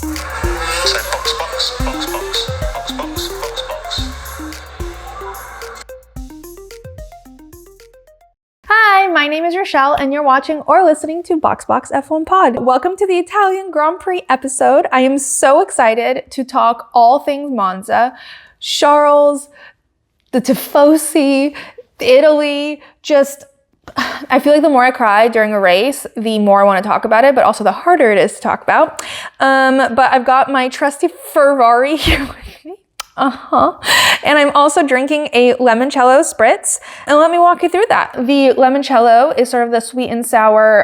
So box. Hi, my name is Rochelle and you're watching or listening to Box F1 Pod. Welcome to the Italian Grand Prix episode. I am so excited to talk all things Monza, Charles, the Tifosi, Italy, I feel like the more I cry during a race, the more I want to talk about it, but also the harder it is to talk about. But I've got my trusty FLURRY here with me. And I'm also drinking a limoncello spritz. And let me walk you through that. The limoncello is sort of the sweet and sour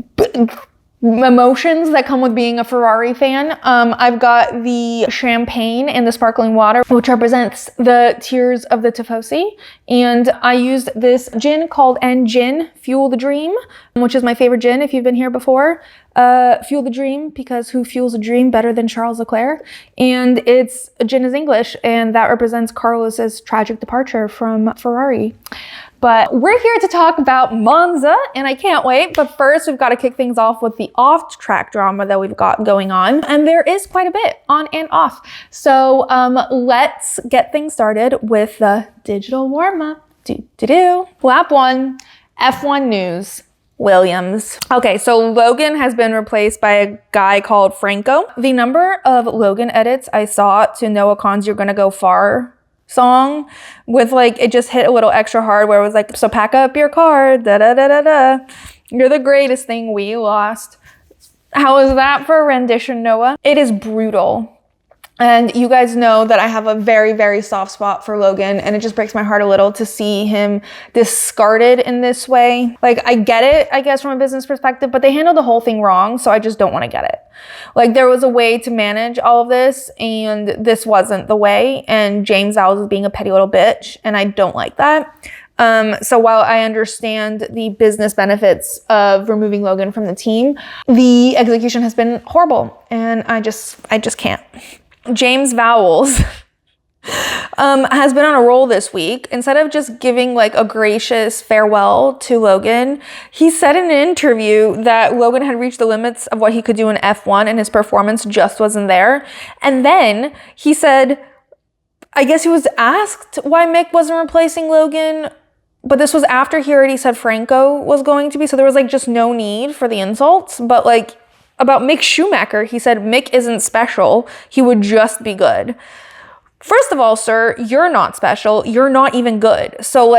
emotions that come with being a Ferrari fan. I've got the champagne and the sparkling water, which represents the tears of the Tifosi. And I used this gin called Gin Fuel the Dream, which is my favorite gin if you've been here before. Fuel the Dream, because who fuels a dream better than Charles Leclerc? And gin is English, and that represents Carlos's tragic departure from Ferrari. But we're here to talk about Monza, and I can't wait. But first, we've got to kick things off with the off-track drama that we've got going on. And there is quite a bit on and off. So let's get things started with the digital warm-up. Lap 1, F1 news. Williams. Okay, so Logan has been replaced by a guy called Franco. The number of Logan edits I saw to Noah Khan's You're Gonna Go Far song with it just hit a little extra hard where it was like, so pack up your car, da-da-da-da-da. You're the greatest thing we lost. How is that for a rendition, Noah? It is brutal. And you guys know that I have a very, very soft spot for Logan, and it just breaks my heart a little to see him discarded in this way. I get it, I guess, from a business perspective, but they handled the whole thing wrong, so I just don't want to get it. There was a way to manage all of this, and this wasn't the way, and James Vowles is being a petty little bitch, and I don't like that. So while I understand the business benefits of removing Logan from the team, the execution has been horrible, and I just can't. James Vowles has been on a roll this week. Instead of just giving a gracious farewell to Logan, he said in an interview that Logan had reached the limits of what he could do in F1 and his performance just wasn't there. And then he said, I guess he was asked why Mick wasn't replacing Logan, but this was after he already said Franco was going to be, so there was just no need for the insults. But about Mick Schumacher, he said Mick isn't special, he would just be good. First of all, sir, you're not special, you're not even good. So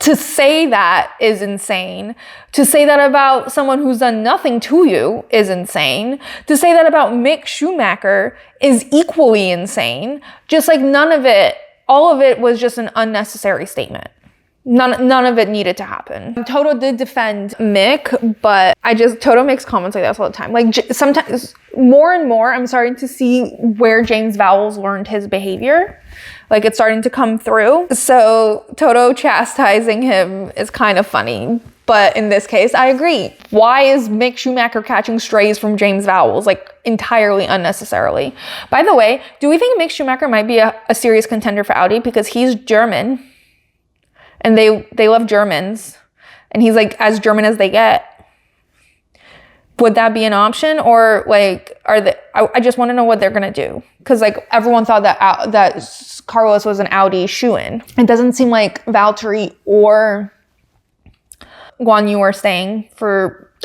to say that is insane. To say that about someone who's done nothing to you is insane. To say that about Mick Schumacher is equally insane. Just none of it, all of it was just an unnecessary statement. None of it needed to happen. Toto did defend Mick, but Toto makes comments like that all the time. Sometimes, more and more, I'm starting to see where James Vowles learned his behavior. It's starting to come through. So Toto chastising him is kind of funny. But in this case, I agree. Why is Mick Schumacher catching strays from James Vowles, entirely unnecessarily? By the way, do we think Mick Schumacher might be a serious contender for Audi? Because he's German. And they love Germans. And he's as German as they get. Would that be an option? Or I just want to know what they're going to do. Because everyone thought that Carlos was an Audi shoo-in. It doesn't seem like Valtteri or Guanyu are staying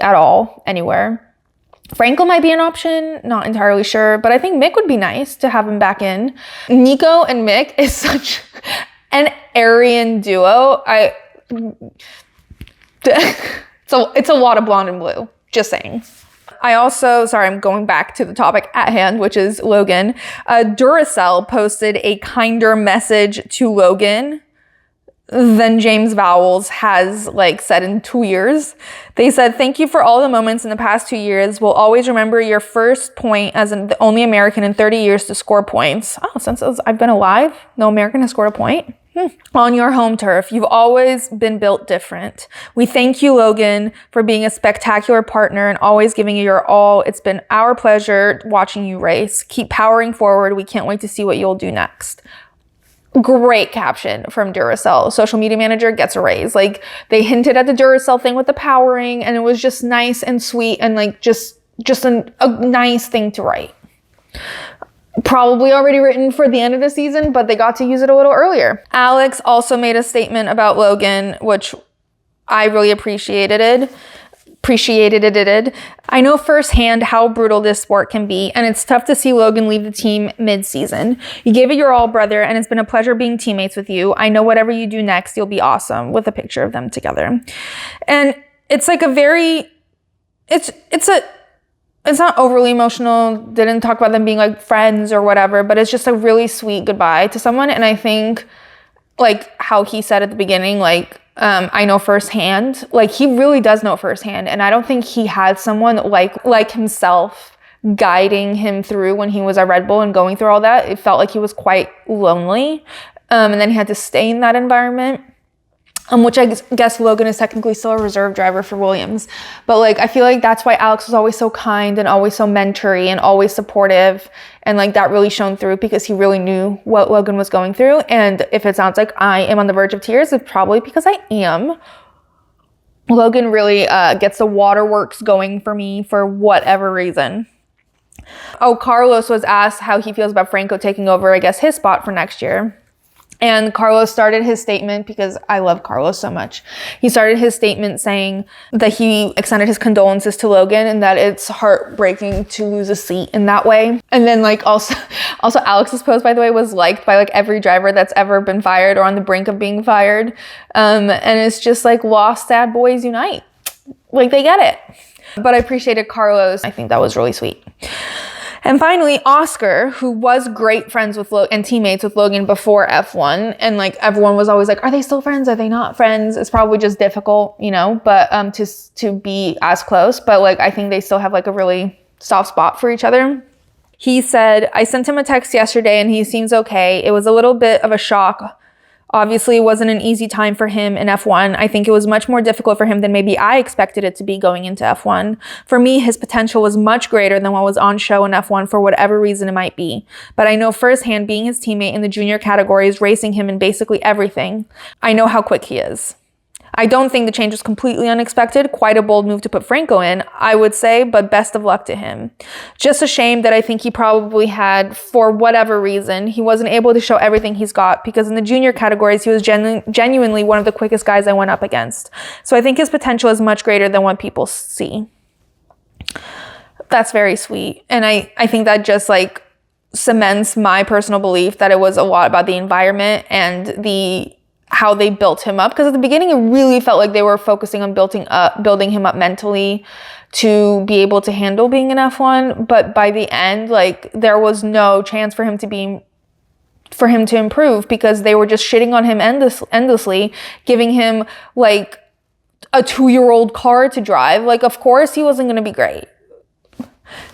at all anywhere. Franco might be an option, not entirely sure. But I think Mick would be nice to have him back in. Nico and Mick is such an Aryan duo. It's a lot of blonde and blue, just saying. I'm going back to the topic at hand, which is Logan. Duracell posted a kinder message to Logan than James Vowles has said in 2 years. They said, thank you for all the moments in the past 2 years. We'll always remember your first point as the only American in 30 years to score points. Oh, since I've been alive, no American has scored a point. On your home turf, you've always been built different. We thank you, Logan, for being a spectacular partner and always giving you your all. It's been our pleasure watching you race. Keep powering forward. We can't wait to see what you'll do next. Great caption from Duracell. Social media manager gets a raise. They hinted at the Duracell thing with the powering, and it was just nice and sweet and just just a nice thing to write. Probably already written for the end of the season, but they got to use it a little earlier. Alex also made a statement about Logan, which I really appreciated it. I know firsthand how brutal this sport can be, and it's tough to see Logan leave the team mid-season. You gave it your all, brother, and it's been a pleasure being teammates with you. I know whatever you do next, you'll be awesome, with a picture of them together. And it's like a very, it's not overly emotional, didn't talk about them being like friends or whatever, but it's just a really sweet goodbye to someone. And I think like how he said at the beginning, like, I know firsthand, like he really does know firsthand. And I don't think he had someone like himself guiding him through when he was at Red Bull and going through all that. It felt like he was quite lonely. And then he had to stay in that environment. Which I guess Logan is technically still a reserve driver for Williams. But like, I feel like that's why Alex was always so kind and always so mentory and always supportive. And like that really shone through because he really knew what Logan was going through. And if it sounds like I am on the verge of tears, it's probably because I am. Logan really gets the waterworks going for me for whatever reason. Oh, Carlos was asked how he feels about Franco taking over, I guess, his spot for next year. And Carlos started his statement, because I love Carlos so much. He started his statement saying that he extended his condolences to Logan and that it's heartbreaking to lose a seat in that way. And then like also Alex's post, by the way, was liked by like every driver that's ever been fired or on the brink of being fired. And it's just like lost sad boys unite. Like they get it. But I appreciated Carlos. I think that was really sweet. And finally, Oscar, who was great friends with and teammates with Logan before F1. And like everyone was always like, are they still friends? Are they not friends? It's probably just difficult, you know, but to be as close. But like, I think they still have like a really soft spot for each other. He said, I sent him a text yesterday and he seems okay. It was a little bit of a shock. Obviously, it wasn't an easy time for him in F1. I think it was much more difficult for him than maybe I expected it to be going into F1. For me, his potential was much greater than what was on show in F1 for whatever reason it might be. But I know firsthand, being his teammate in the junior categories, racing him in basically everything, I know how quick he is. I don't think the change was completely unexpected. Quite a bold move to put Franco in, I would say, but best of luck to him. Just a shame that I think he probably had, for whatever reason, he wasn't able to show everything he's got, because in the junior categories, he was genuinely one of the quickest guys I went up against. So I think his potential is much greater than what people see. That's very sweet. And I think that just like cements my personal belief that it was a lot about the environment and how they built him up, because at the beginning it really felt like they were focusing on building him up mentally to be able to handle being in F1, but by the end, like, there was no chance for him to improve, because they were just shitting on him endlessly, giving him like a 2-year-old car to drive. Like, of course he wasn't going to be great.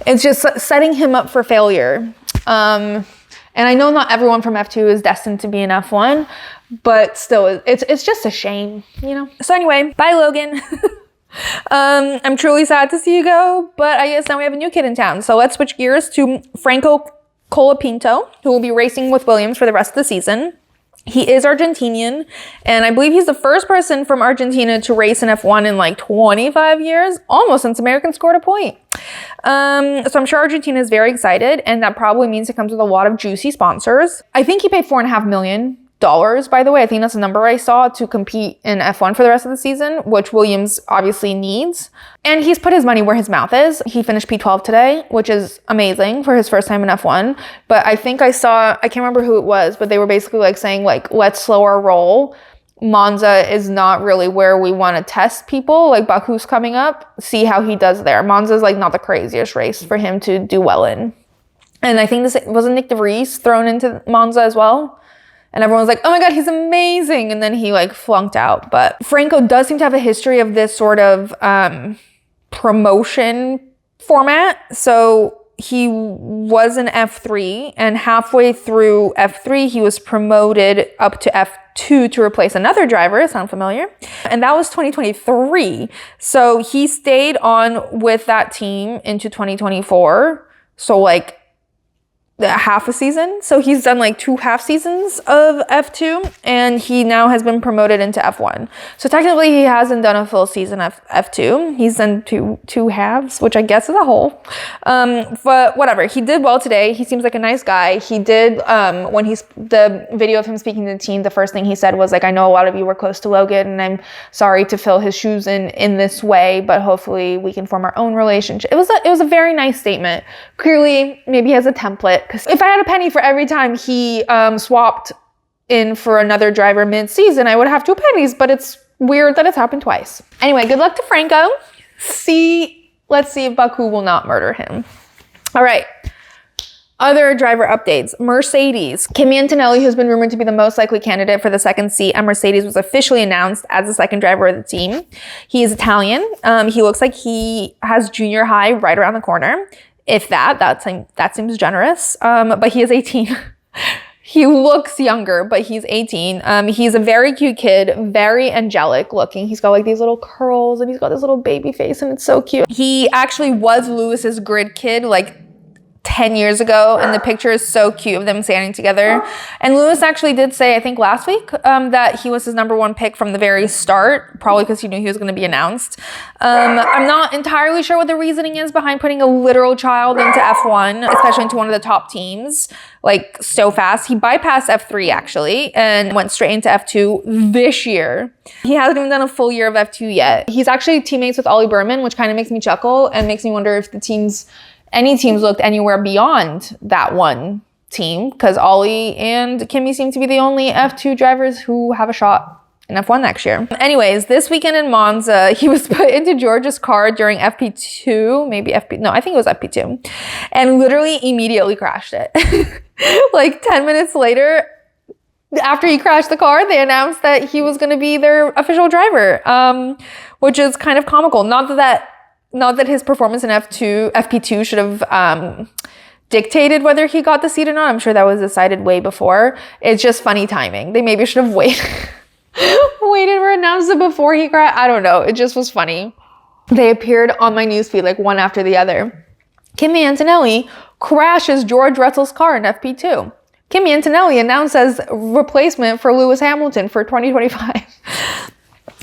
It's just setting him up for failure. And I know not everyone from F2 is destined to be in F1, but still, it's just a shame, you know? So anyway, bye, Logan. I'm truly sad to see you go, but I guess now we have a new kid in town. So let's switch gears to Franco Colapinto, who will be racing with Williams for the rest of the season. He is Argentinian, and I believe he's the first person from Argentina to race in F1 in like 25 years, almost since Americans scored a point. So I'm sure Argentina is very excited, and that probably means it comes with a lot of juicy sponsors. I think he paid $4.5 million, by the way. I think that's the number I saw, to compete in F1 for the rest of the season, which Williams obviously needs. And he's put his money where his mouth is. He finished P12 today, which is amazing for his first time in F1. But I think I can't remember who it was, but they were basically like saying like, let's slow our roll. Monza is not really where we want to test people. Like, Baku's coming up, see how he does there. Monza is like not the craziest race for him to do well in. And I think this wasn't Nick DeVries thrown into Monza as well. And everyone was like, oh my God, he's amazing. And then he like flunked out. But Franco does seem to have a history of this sort of promotion format. So he was in F3, and halfway through F3, he was promoted up to F2 to replace another driver. Sound familiar? And that was 2023. So he stayed on with that team into 2024. So like half a season. So he's done like 2 half seasons of F2 and he now has been promoted into F1. So technically he hasn't done a full season of F2. He's done two halves, which I guess is a whole. But whatever, he did well today. He seems like a nice guy. He did, when the video of him speaking to the team, the first thing he said was like, I know a lot of you were close to Logan and I'm sorry to fill his shoes in this way, but hopefully we can form our own relationship. It was a very nice statement. Clearly, maybe he has a template. Because if I had a penny for every time he swapped in for another driver mid-season, I would have 2 pennies, but it's weird that it's happened twice. Anyway, good luck to Franco. Let's see if Baku will not murder him. All right. Other driver updates. Mercedes. Kimi Antonelli, who's been rumored to be the most likely candidate for the second seat at Mercedes, was officially announced as the second driver of the team. He is Italian. He looks like he has junior high right around the corner. If that seems generous. But he is 18. He looks younger, but he's 18. He's a very cute kid, very angelic looking. He's got like these little curls and he's got this little baby face and it's so cute. He actually was Lewis's grid kid like 10 years ago, and the picture is so cute of them standing together. And Lewis actually did say, I think last week, that he was his #1 pick from the very start, probably because he knew he was going to be announced. I'm not entirely sure what the reasoning is behind putting a literal child into F1, especially into one of the top teams, like so fast. He bypassed F3 actually and went straight into F2 this year. He hasn't even done a full year of F2 yet. He's actually teammates with Ollie Berman, which kind of makes me chuckle and makes me wonder if any teams looked anywhere beyond that one team, because Ollie and Kimi seem to be the only F2 drivers who have a shot in F1 next year. Anyways, this weekend in Monza, he was put into George's car during FP2, I think it was FP2, and literally immediately crashed it. Like 10 minutes later, after he crashed the car, they announced that he was going to be their official driver, which is kind of comical. Not that his performance in FP2 should have dictated whether he got the seat or not. I'm sure that was decided way before. It's just funny timing. They maybe should have waited for announcement before he crashed. I don't know. It just was funny. They appeared on my newsfeed like one after the other. Kimi Antonelli crashes George Russell's car in FP2. Kimi Antonelli announced as replacement for Lewis Hamilton for 2025.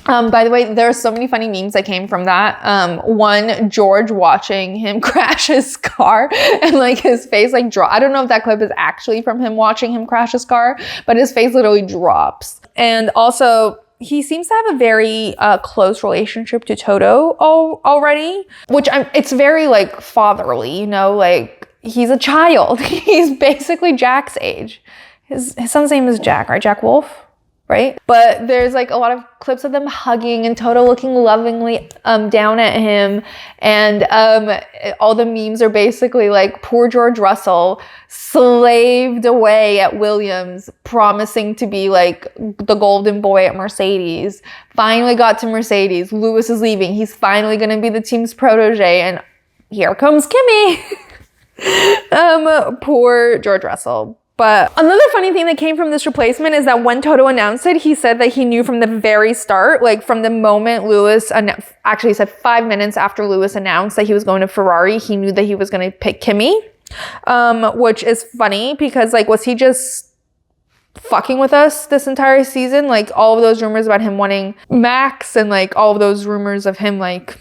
By the way, there are so many funny memes that came from that. One, George watching him crash his car and like his face like drop. I don't know if that clip is actually from him watching him crash his car, but his face literally drops. And also, he seems to have a very close relationship to Toto already, which it's very like fatherly, you know, like he's a child. He's basically Jack's age. His son's name is Jack, right? Jack Wolf. Right? But there's like a lot of clips of them hugging and Toto looking lovingly down at him. And all the memes are basically like poor George Russell slaved away at Williams, promising to be like the golden boy at Mercedes. Finally got to Mercedes. Lewis is leaving. He's finally going to be the team's protege. And here comes Kimi. Poor George Russell. But another funny thing that came from this replacement is that when Toto announced it, he said that he knew from the very start, like from the moment Lewis, actually said 5 minutes after Lewis announced that he was going to Ferrari, he knew that he was going to pick Kimi, which is funny because like, was he just fucking with us this entire season? Like all of those rumors about him wanting Max and like all of those rumors of him like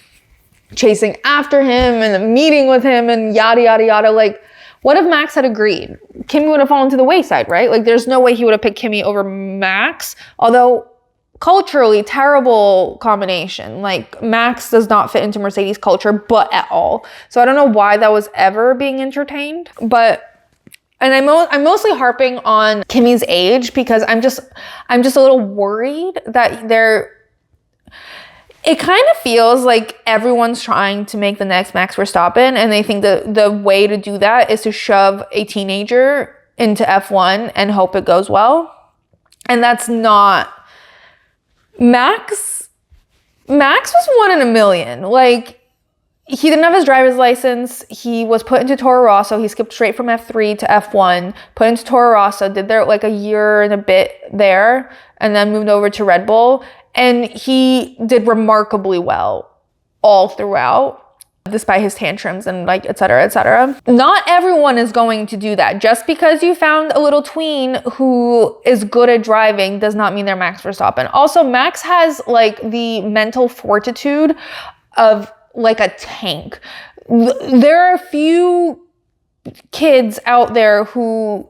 chasing after him and meeting with him and yada, yada, yada. Like, what if Max had agreed? Kimi would have fallen to the wayside, right? Like, there's no way he would have picked Kimi over Max. Although, culturally, terrible combination. Like, Max does not fit into Mercedes culture, but at all. So I don't know why that was ever being entertained. And I'm mostly harping on Kimi's age because I'm just a little worried that it kind of feels like everyone's trying to make the next Max Verstappen, and they think the way to do that is to shove a teenager into F1 and hope it goes well. And that's not... Max was 1 in a million. Like, he didn't have his driver's license. He was put into Toro Rosso. He skipped straight from F3 to F1, put into Toro Rosso, did there like a year and a bit there, and then moved over to Red Bull. And he did remarkably well all throughout. despite his tantrums and like, etc., etc. Not everyone is going to do that. Just because you found a little tween who is good at driving does not mean they're Max Verstappen. Also, Max has like the mental fortitude of like a tank. There are a few kids out there who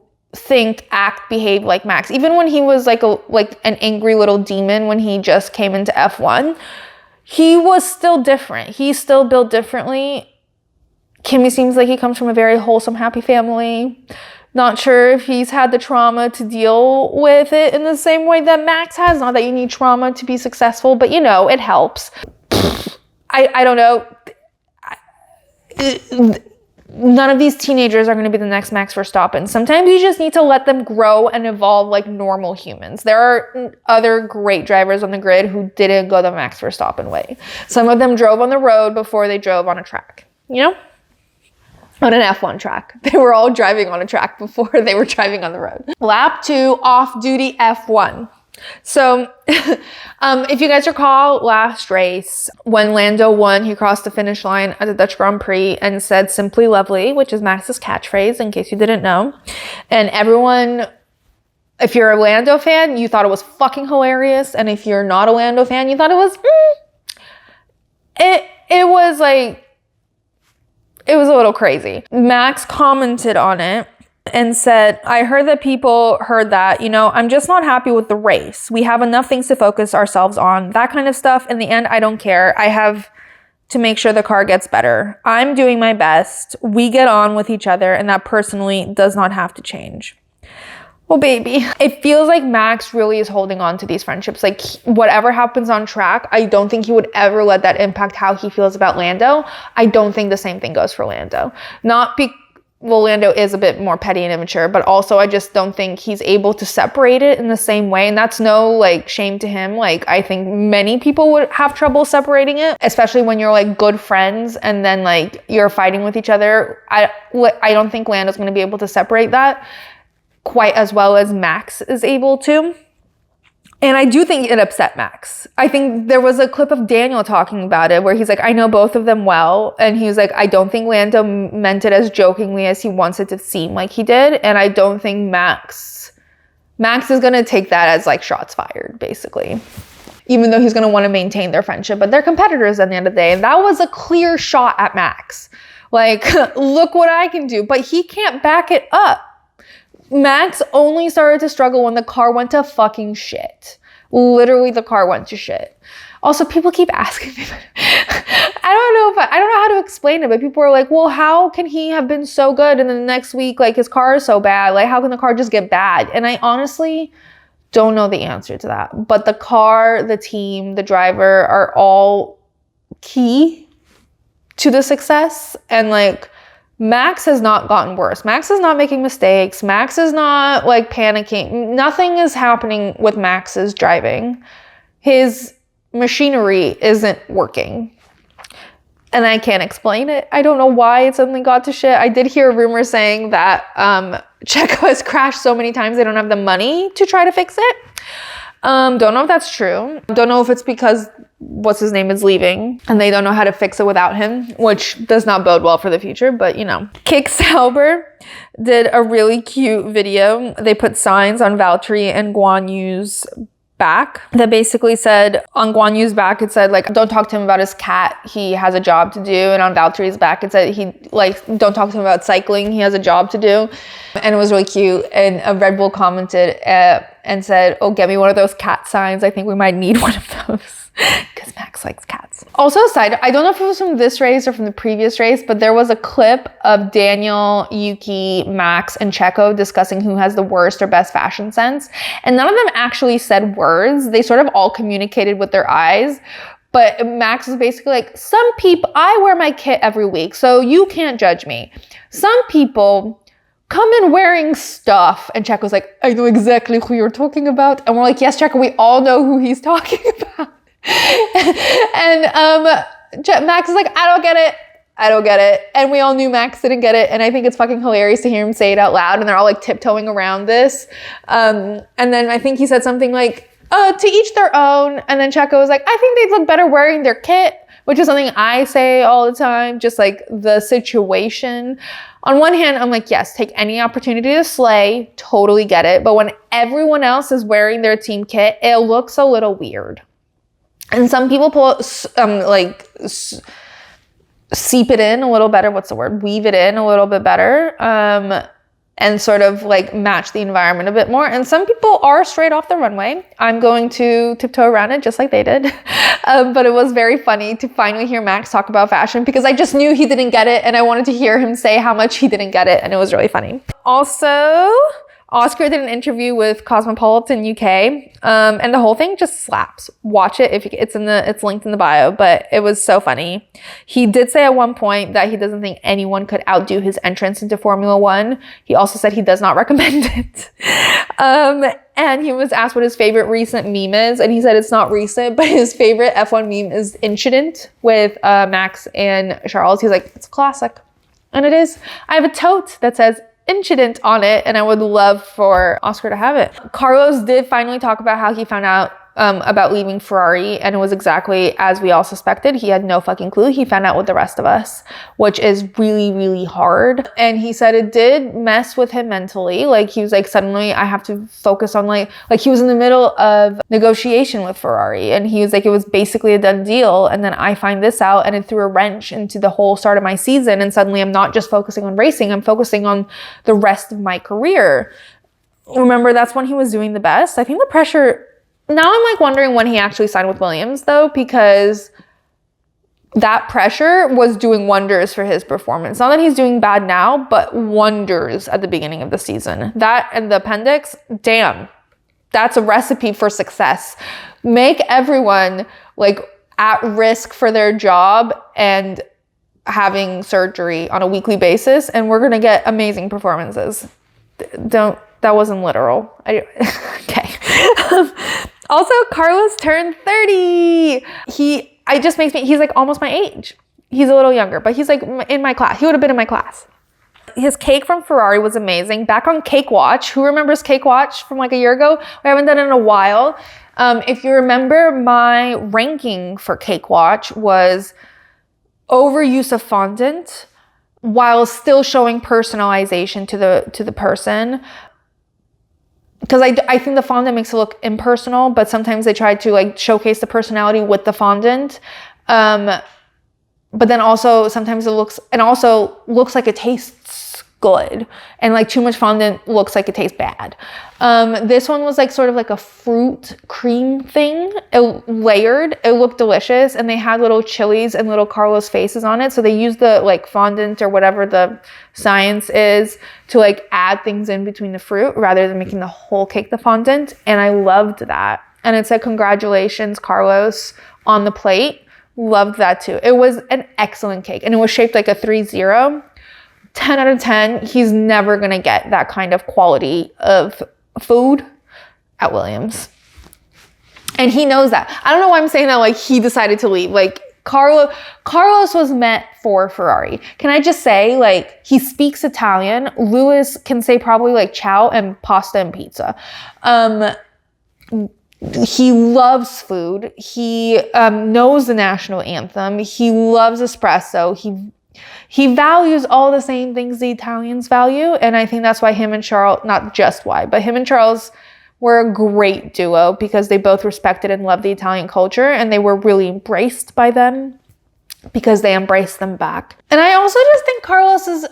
behave like Max. Even when he was like an angry little demon when he just came into F1, he was still different. He's still built differently. Kimi seems like he comes from a very wholesome, happy family. Not sure if he's had the trauma to deal with it in the same way that Max has. Not that you need trauma to be successful, but you know, it helps. I don't know. None of these teenagers are going to be the next Max Verstappen. Sometimes you just need to let them grow and evolve like normal humans. There are other great drivers on the grid who didn't go the Max Verstappen way. Some of them drove on the road before they drove on a track, you know? On an F1 track. They were all driving on a track before they were driving on the road. Lap 2, off-duty F1. So, if you guys recall last race, when Lando won, he crossed the finish line at the Dutch Grand Prix and said "Simply Lovely," which is Max's catchphrase, in case you didn't know. And everyone, if you're a Lando fan, you thought it was fucking hilarious. And if you're not a Lando fan, you thought it was, it was a little crazy. Max commented on it and said, "I heard that people heard that, you know, I'm just not happy with the race. We have enough things to focus ourselves on, that kind of stuff. In the end, I don't care. I have to make sure the car gets better. I'm doing my best. We get on with each other, and that personally does not have to change." Well, baby, it feels like Max really is holding on to these friendships. Like, whatever happens on track, I don't think he would ever let that impact how he feels about Lando. I don't think the same thing goes for Lando. Well, Lando is a bit more petty and immature, but also I just don't think he's able to separate it in the same way. And that's no like shame to him. Like, I think many people would have trouble separating it, especially when you're like good friends and then like you're fighting with each other. I don't think Lando's going to be able to separate that quite as well as Max is able to. And I do think it upset Max. I think there was a clip of Daniel talking about it where he's like, I know both of them well. And he was like, I don't think Lando meant it as jokingly as he wants it to seem like he did. And I don't think Max is going to take that as like shots fired, basically. Even though he's going to want to maintain their friendship. But they're competitors at the end of the day. And that was a clear shot at Max. Like, look what I can do. But he can't back it up. Max only started to struggle when the car went to fucking shit. Literally, the car went to shit. Also, people keep asking me, I don't know how to explain it, but people are like, well, how can he have been so good and then the next week, like, his car is so bad? Like, how can the car just get bad? And I honestly don't know the answer to that. But the car, the team, the driver are all key to the success. And, like, Max has not gotten worse. Max is not making mistakes. Max is not like panicking. Nothing is happening with Max's driving. His machinery isn't working. And I can't explain it. I don't know why it suddenly got to shit. I did hear a rumor saying that Checo has crashed so many times they don't have the money to try to fix it. Don't know if that's true. Don't know if it's because what's his name is leaving and they don't know how to fix it without him, which does not bode well for the future, but you know. Kick Sauber did a really cute video. They put signs on Valtteri and Guanyu's back that basically said, on Guanyu's back it said like, don't talk to him about his cat, he has a job to do. And on Valtteri's back it said, don't talk to him about cycling, he has a job to do. And it was really cute. And a Red Bull commented and said, oh, get me one of those cat signs, I think we might need one of those. Because Max likes cats. Also, I don't know if it was from this race or from the previous race, but there was a clip of Daniel, Yuki, Max, and Checo discussing who has the worst or best fashion sense. And none of them actually said words. They sort of all communicated with their eyes. But Max was basically like, some people, I wear my kit every week, so you can't judge me. Some people come in wearing stuff. And Checo's like, I know exactly who you're talking about. And we're like, yes, Checo, we all know who he's talking about. And Max is like, I don't get it. And we all knew Max didn't get it. And I think it's fucking hilarious to hear him say it out loud. And they're all like tiptoeing around this. And then I think he said something like, to each their own. And then Checo was like, I think they'd look better wearing their kit. which is something I say all the time, just like the situation. On one hand, I'm like, yes, take any opportunity to slay, totally get it. But when everyone else is wearing their team kit, it looks a little weird. And some people seep it in a little better. What's the word? Weave it in a little bit better. And sort of like match the environment a bit more. And some people are straight off the runway. I'm going to tiptoe around it just like they did. But it was very funny to finally hear Max talk about fashion because I just knew he didn't get it and I wanted to hear him say how much he didn't get it, and it was really funny. Also, Oscar did an interview with Cosmopolitan UK, and the whole thing just slaps. Watch it if it's linked in the bio, but it was so funny. He did say at one point that he doesn't think anyone could outdo his entrance into Formula One. He also said he does not recommend it. And he was asked what his favorite recent meme is, and he said it's not recent, but his favorite F1 meme is Incident with Max and Charles. He's like, it's a classic, and it is. I have a tote that says Incident on it, and I would love for Oscar to have it. Carlos did finally talk about how he found out about leaving Ferrari, and it was exactly as we all suspected. He had no fucking clue. He found out with the rest of us, which is really, really hard. And he said it did mess with him mentally. Like, he was like, suddenly I have to focus on like he was in the middle of negotiation with Ferrari, and he was like, it was basically a done deal. And then I find this out, and it threw a wrench into the whole start of my season. And suddenly I'm not just focusing on racing, I'm focusing on the rest of my career. Remember, that's when he was doing the best. I think the pressure. Now I'm like wondering when he actually signed with Williams though, because that pressure was doing wonders for his performance. Not that he's doing bad now, but wonders at the beginning of the season. That and the appendix, damn, that's a recipe for success. Make everyone like at risk for their job and having surgery on a weekly basis, and we're gonna get amazing performances. That wasn't literal. Okay. Also, Carlos turned 30. He's like almost my age. He's a little younger, but he's like in my class. He would have been in my class. His cake from Ferrari was amazing. Back on Cake Watch. Who remembers Cake Watch from like a year ago? We haven't done it in a while. If you remember, my ranking for Cake Watch was overuse of fondant while still showing personalization to the person. Because I think the fondant makes it look impersonal, but sometimes they try to like showcase the personality with the fondant. But then also sometimes it looks like it tastes good, and like too much fondant looks like it tastes bad. This one was like sort of like a fruit cream thing. It layered. It looked delicious, and they had little chilies and little Carlos faces on it. So they used the like fondant or whatever the science is to like add things in between the fruit rather than making the whole cake the fondant. And I loved that. And it said congratulations, Carlos, on the plate. Loved that too. It was an excellent cake, and it was shaped like a 3-0. 10 out of 10. He's never going to get that kind of quality of food at Williams. And he knows that. I don't know why I'm saying that like he decided to leave. Like Carlos was meant for Ferrari. Can I just say, like, he speaks Italian. Lewis can say probably like ciao and pasta and pizza. He loves food. He knows the national anthem. He loves espresso. He values all the same things the Italians value. And I think that's why him and Charles, not just why, but him and Charles were a great duo, because they both respected and loved the Italian culture, and they were really embraced by them because they embraced them back. And I also just think Charles is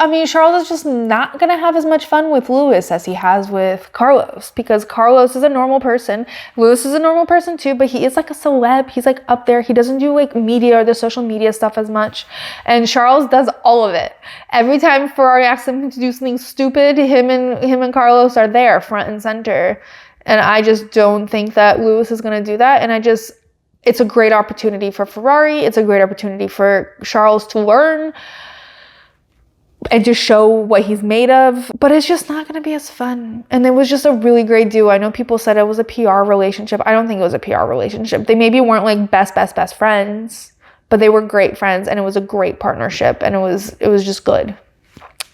just not going to have as much fun with Lewis as he has with Carlos, because Carlos is a normal person. Lewis is a normal person too, but he is like a celeb. He's like up there. He doesn't do like media or the social media stuff as much. And Charles does all of it. Every time Ferrari asks him to do something stupid, him and Carlos are there front and center. And I just don't think that Lewis is going to do that. And it's a great opportunity for Ferrari. It's a great opportunity for Charles to learn and to show what he's made of. But it's just not going to be as fun. And it was just a really great duo. I know people said it was a PR relationship. I don't think it was a PR relationship. They maybe weren't like best friends, but they were great friends, and it was a great partnership, and it was just good.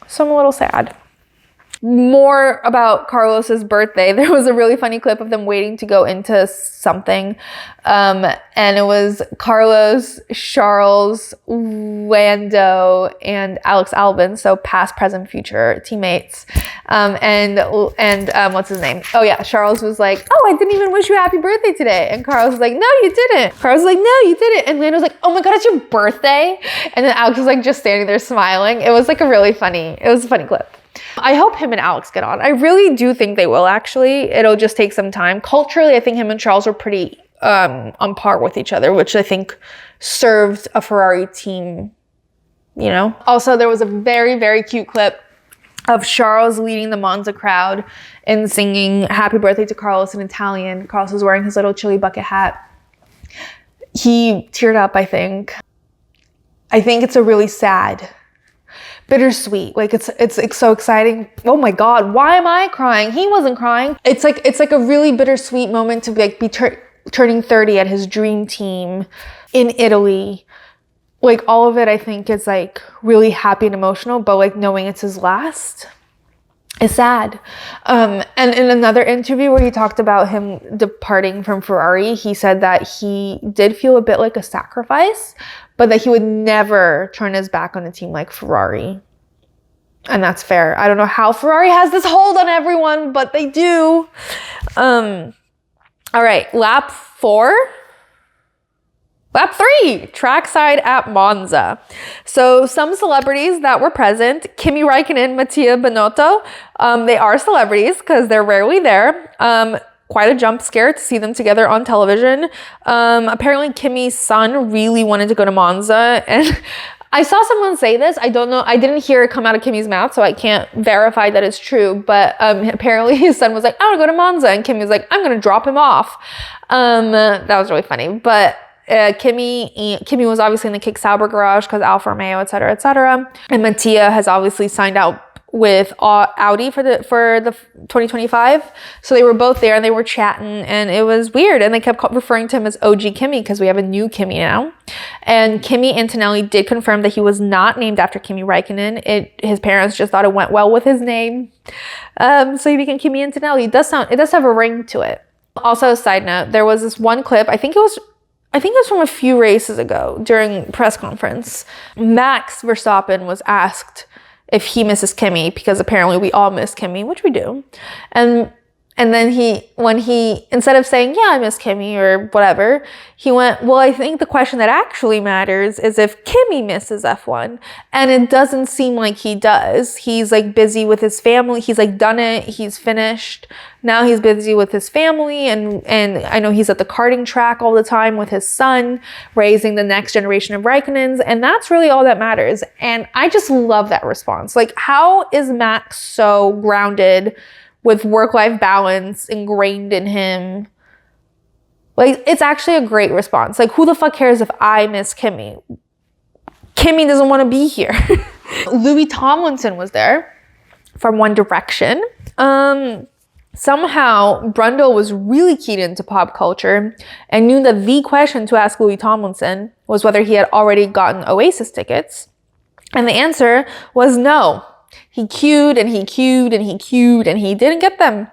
So I'm a little sad. More about Carlos's birthday. There was a really funny clip of them waiting to go into something. And it was Carlos, Charles, Lando, and Alex Albon. So past, present, future teammates. And what's his name? Oh yeah, Charles was like, oh, I didn't even wish you a happy birthday today. And Carlos was like, no, you didn't. Carlos was like, no, you didn't. And Lando was like, oh my God, it's your birthday. And then Alex was like just standing there smiling. It was like a funny clip. I hope him and Alex get on. I really do think they will, actually. It'll just take some time. Culturally, I think him and Charles are pretty on par with each other, which I think served a Ferrari team, you know? Also, there was a very, very cute clip of Charles leading the Monza crowd and singing happy birthday to Carlos in Italian. Carlos was wearing his little chili bucket hat. He teared up, I think. I think it's a really sad, bittersweet. Like it's so exciting. Oh my God, why am I crying? He wasn't crying. It's like a really bittersweet moment to be turning 30 at his dream team in Italy. Like all of it, I think, is like really happy and emotional, but like knowing it's his last is sad. And in another interview where he talked about him departing from Ferrari, he said that he did feel a bit like a sacrifice, but that he would never turn his back on a team like Ferrari. And that's fair. I don't know how Ferrari has this hold on everyone, but they do. All right, lap 3, trackside at Monza. So some celebrities that were present, Kimi Räikkönen, Mattia Binotto, they are celebrities because they're rarely there. Quite a jump scare to see them together on television. Apparently Kimi's son really wanted to go to Monza, and I saw someone say this. I don't know. I didn't hear it come out of Kimi's mouth, so I can't verify that it's true. But apparently his son was like, I want to go to Monza, and Kimi was like, I'm going to drop him off. That was really funny. But Kimi was obviously in the Kick Sauber garage because Alfa Romeo, etc., etc. And Mattia has obviously signed out with Audi for the 2025. So they were both there and they were chatting, and it was weird. And they kept referring to him as OG Kimi because we have a new Kimi now. And Kimi Antonelli did confirm that he was not named after Kimi Räikkönen. His parents just thought it went well with his name. So he became Kimi Antonelli. It does have a ring to it. Also, a side note, there was this one clip, I think it was from a few races ago during press conference. Max Verstappen was asked if he misses Kimi, because apparently we all miss Kimi, which we do. And then when he, instead of saying, yeah, I miss Kimi or whatever, he went, well, I think the question that actually matters is if Kimi misses F1. And it doesn't seem like he does. He's like busy with his family. He's like done it. He's finished. Now he's busy with his family. And I know he's at the karting track all the time with his son, raising the next generation of Räikkönens. And that's really all that matters. And I just love that response. Like, how is Max so grounded with work-life balance ingrained in him? Like, it's actually a great response. Like, who the fuck cares if I miss Kimi? Kimi doesn't want to be here. Louis Tomlinson was there from One Direction. Somehow, Brundle was really keyed into pop culture and knew that the question to ask Louis Tomlinson was whether he had already gotten Oasis tickets. And the answer was no. He queued and he queued and he queued and he didn't get them.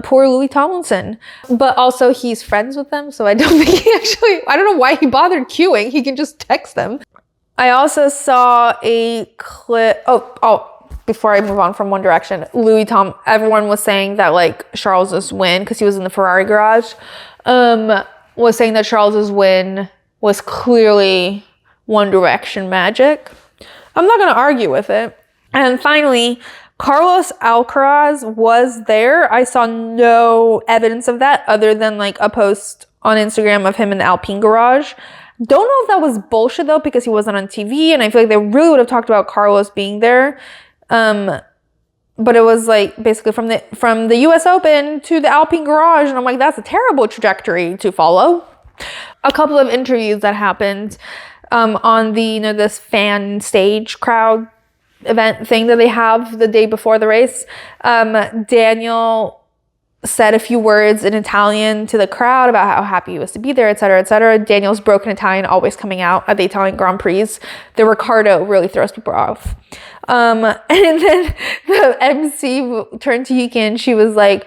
Poor Louis Tomlinson. But also he's friends with them, so I don't think I don't know why he bothered queuing. He can just text them. I also saw a clip. Before I move on from One Direction, everyone was saying that like Charles's win, because he was in the Ferrari garage, was saying that Charles's win was clearly One Direction magic. I'm not going to argue with it. And finally, Carlos Alcaraz was there. I saw no evidence of that other than like a post on Instagram of him in the Alpine garage. Don't know if that was bullshit though, because he wasn't on TV, and I feel like they really would have talked about Carlos being there. But it was like basically from the US Open to the Alpine garage, and I'm like, that's a terrible trajectory to follow. A couple of interviews that happened on the this fan stage crowd event thing that they have the day before the race. Daniel said a few words in Italian to the crowd about how happy he was to be there, etc., etc. Daniel's broken Italian always coming out at the Italian Grand Prix. The Ricciardo really throws people off. And then the MC turned to Yuki and she was like,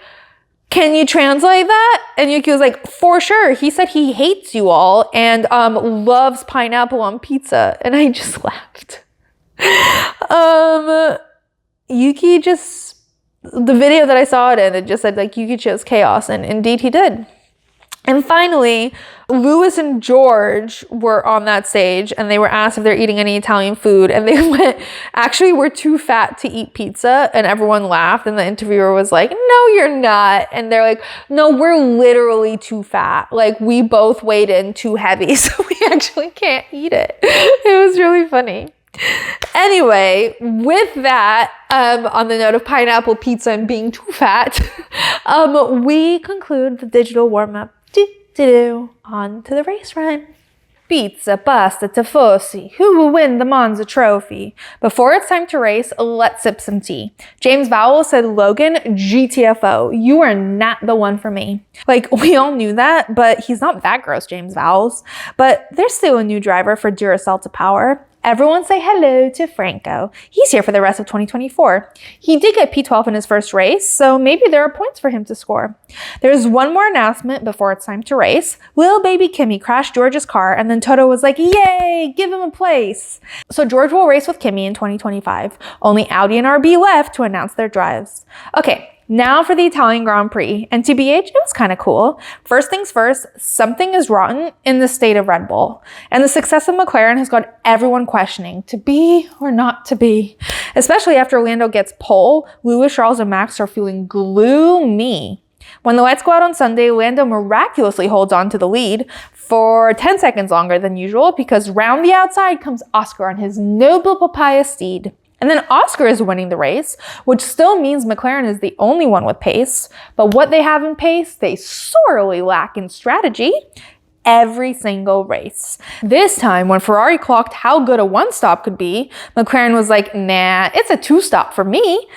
"Can you translate that?" And Yuki was like, "For sure. He said he hates you all and loves pineapple on pizza." And I just laughed. Yuki just, the video that I saw it in, it just said like Yuki chose chaos, and indeed he did. And finally, Lewis and George were on that stage and they were asked if they're eating any Italian food, and they went, "Actually, we're too fat to eat pizza." And everyone laughed, and the interviewer was like, "No, you're not." And they're like, "No, we're literally too fat. Like, we both weighed in too heavy, so we actually can't eat it." It was really funny. Anyway, with that, on the note of pineapple pizza and being too fat, we conclude the digital warm-up. On to the race run. Pizza, pasta, tifosi. Who will win the Monza trophy? Before it's time to race, let's sip some tea. James Vowles said, "Logan, GTFO, you are not the one for me." Like, we all knew that, but he's not that gross, James Vowles. But there's still a new driver for Duracell to power. Everyone say hello to Franco. He's here for the rest of 2024. He did get P12 in his first race, so maybe there are points for him to score. There's one more announcement before it's time to race. Lil baby Kimi crashed George's car, and then Toto was like, "Yay, give him a place." So George will race with Kimi in 2025. Only Audi and RB left to announce their drives. Okay. Now for the Italian Grand Prix, and TBH, it was kind of cool. First things first, something is rotten in the state of Red Bull, and the success of McLaren has got everyone questioning to be or not to be. Especially after Lando gets pole, Lewis, Charles, and Max are feeling gloomy. When the lights go out on Sunday, Lando miraculously holds on to the lead for 10 seconds longer than usual because round the outside comes Oscar on his noble papaya steed. And then Oscar is winning the race, which still means McLaren is the only one with pace. But what they have in pace, they sorely lack in strategy every single race. This time, when Ferrari clocked how good a one-stop could be, McLaren was like, "Nah, it's a two-stop for me."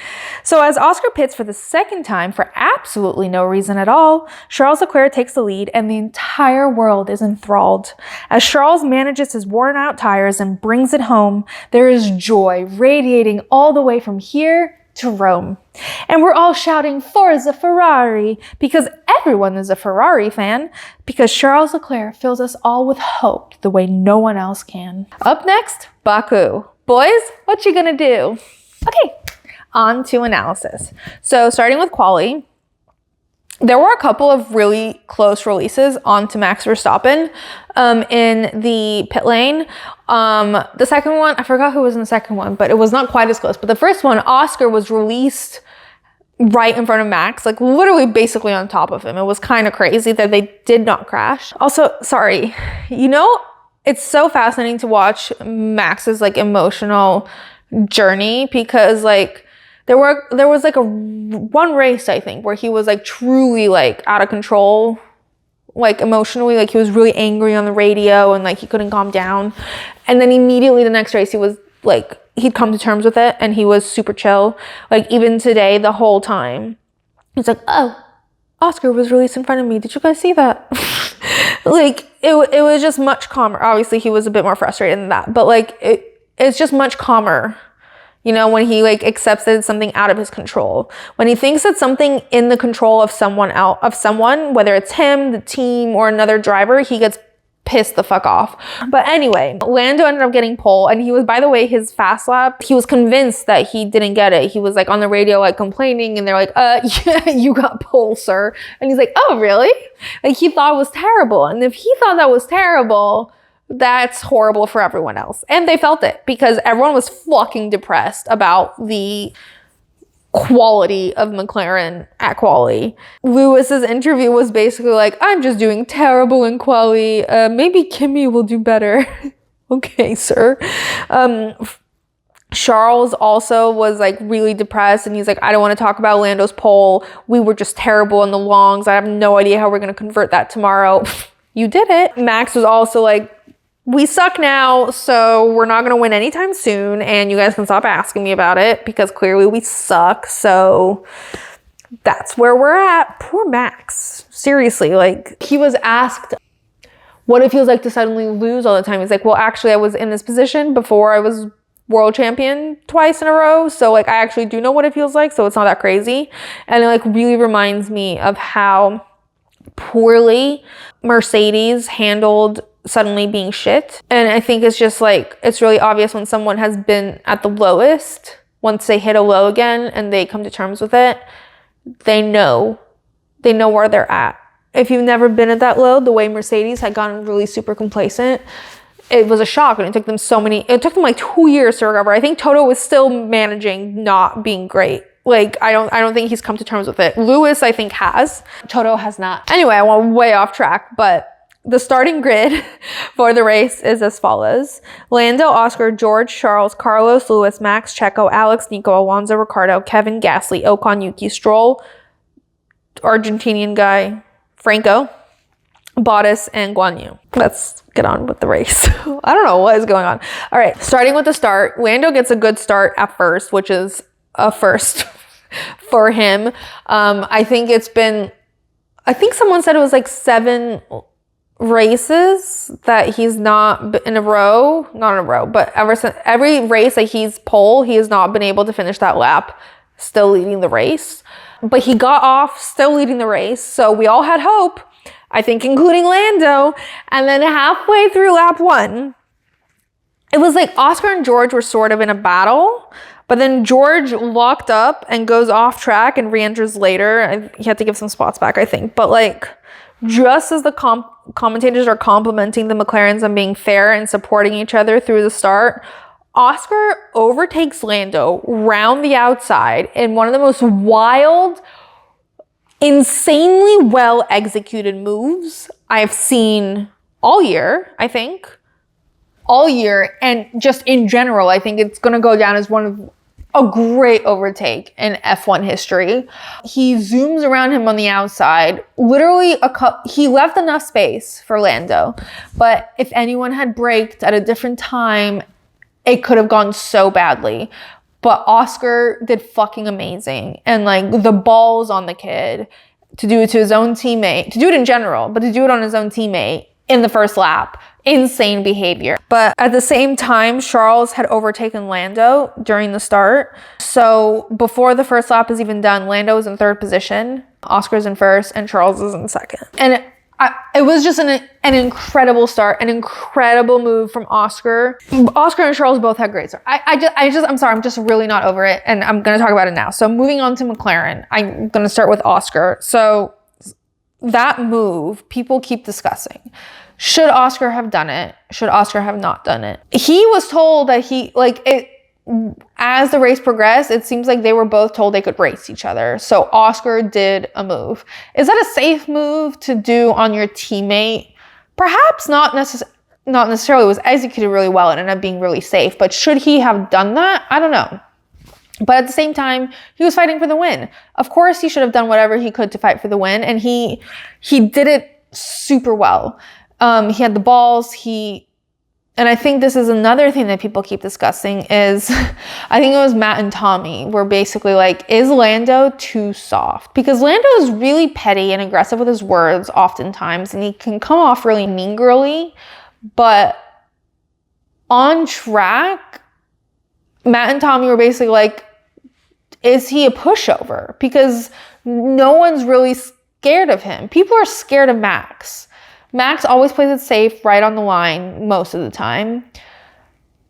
So as Oscar pits for the second time for absolutely no reason at all, Charles Leclerc takes the lead and the entire world is enthralled. As Charles manages his worn-out tires and brings it home, there is joy radiating all the way from here to Rome. And we're all shouting "Forza Ferrari" because everyone is a Ferrari fan, because Charles Leclerc fills us all with hope the way no one else can. Up next, Baku. Boys, what you gonna do? Okay, on to analysis. So starting with quali, there were a couple of really close releases onto Max Verstappen in the pit lane. The second one, I forgot who was in the second one, but it was not quite as close. But the first one, Oscar was released right in front of Max, like literally basically on top of him. It was kind of crazy that they did not crash. Also, sorry, it's so fascinating to watch Max's like emotional journey because like there was like one race, I think, where he was like truly like out of control, like emotionally, like he was really angry on the radio and like he couldn't calm down. And then immediately the next race he was like, he'd come to terms with it and he was super chill. Like even today, the whole time, he's like, "Oh, Oscar was released in front of me. Did you guys see that?" Like it was just much calmer. Obviously he was a bit more frustrated than that, but like it's just much calmer. When he like accepts that it's something out of his control. When he thinks it's something in the control of someone, whether it's him, the team, or another driver, he gets pissed the fuck off. But anyway, Lando ended up getting pole, and he was, by the way, his fast lap, he was convinced that he didn't get it. He was like on the radio like complaining, and they're like, "Yeah, you got pole, sir." And he's like, "Oh, really?" Like he thought it was terrible. And if he thought that was terrible, that's horrible for everyone else. And they felt it because everyone was fucking depressed about the quality of McLaren at quali. Lewis's interview was basically like, "I'm just doing terrible in quali. Maybe Kimi will do better." Okay, sir. Charles also was like really depressed and he's like, "I don't want to talk about Lando's pole. We were just terrible in the longs. I have no idea how we're going to convert that tomorrow." You did it. Max was also like, "We suck now, so we're not going to win anytime soon, and you guys can stop asking me about it because clearly we suck." So that's where we're at. Poor Max. Seriously, like, he was asked what it feels like to suddenly lose all the time. He's like, well, actually, I was in this position before I was world champion twice in a row. So, like, I actually do know what it feels like. So it's not that crazy. And it, like, really reminds me of how poorly Mercedes handled suddenly being shit. And I think it's just, like, it's really obvious when someone has been at the lowest, once they hit a low again and they come to terms with it, they know where they're at. If you've never been at that low, the way Mercedes had gotten really super complacent, it was a shock. And it took them like 2 years to recover. I think Toto was still managing not being great. Like, I don't think he's come to terms with it. Lewis, I think, has. Toto has not. Anyway, I went way off track, but the starting grid for the race is as follows: Lando, Oscar, George, Charles, Carlos, Lewis, Max, Checo, Alex, Nico, Alonso, Ricardo, Kevin, Gasly, Ocon, Yuki, Stroll, Argentinian guy, Franco, Bottas, and Guanyu. Let's get on with the race. I don't know what is going on. All right, starting with the start. Lando gets a good start at first, which is a first for him. I think someone said it was like 7 races that he's not in a row, but every race that he's pole, he has not been able to finish that lap still leading the race. But he got off still leading the race. So we all had hope, I think, including Lando. And then halfway through lap 1, it was like Oscar and George were sort of in a battle. But then George locked up and goes off track and re-enters later. He had to give some spots back, I think. But, like, just as the commentators are complimenting the McLarens on being fair and supporting each other through the start, Oscar overtakes Lando round the outside in one of the most wild, insanely well executed moves I've seen all year, I think. All year, and just in general, I think it's going to go down as one of a great overtake in F1 history. He zooms around him on the outside. Literally, he left enough space for Lando, but if anyone had braked at a different time, it could have gone so badly. But Oscar did fucking amazing. And, like, the balls on the kid to do it to his own teammate, to do it in general, but to do it on his own teammate in the first lap. Insane behavior. But at the same time, Charles had overtaken Lando during the start. So before the first lap is even done, Lando is in 3rd position, Oscar's in 1st, and Charles is in 2nd. And it was just an incredible start, an incredible move from Oscar. Oscar and Charles both had great start. I'm sorry, I'm just really not over it, and I'm going to talk about it now. So moving on to McLaren, I'm going to start with Oscar. So that move, people keep discussing. Should Oscar have done it? Should Oscar have not done it? He was told that as the race progressed, it seems like they were both told they could race each other. So Oscar did a move. Is that a safe move to do on your teammate? Perhaps not necessarily. It was executed really well and ended up being really safe. But should he have done that? I don't know. But at the same time, he was fighting for the win. Of course, he should have done whatever he could to fight for the win. And he did it super well. He had the balls. And I think this is another thing that people keep discussing is, I think it was Matt and Tommy were basically like, is Lando too soft? Because Lando is really petty and aggressive with his words oftentimes, and he can come off really mean girly. But on track, Matt and Tommy were basically like, is he a pushover? Because no one's really scared of him. People are scared of Max. Max always plays it safe, right on the line most of the time.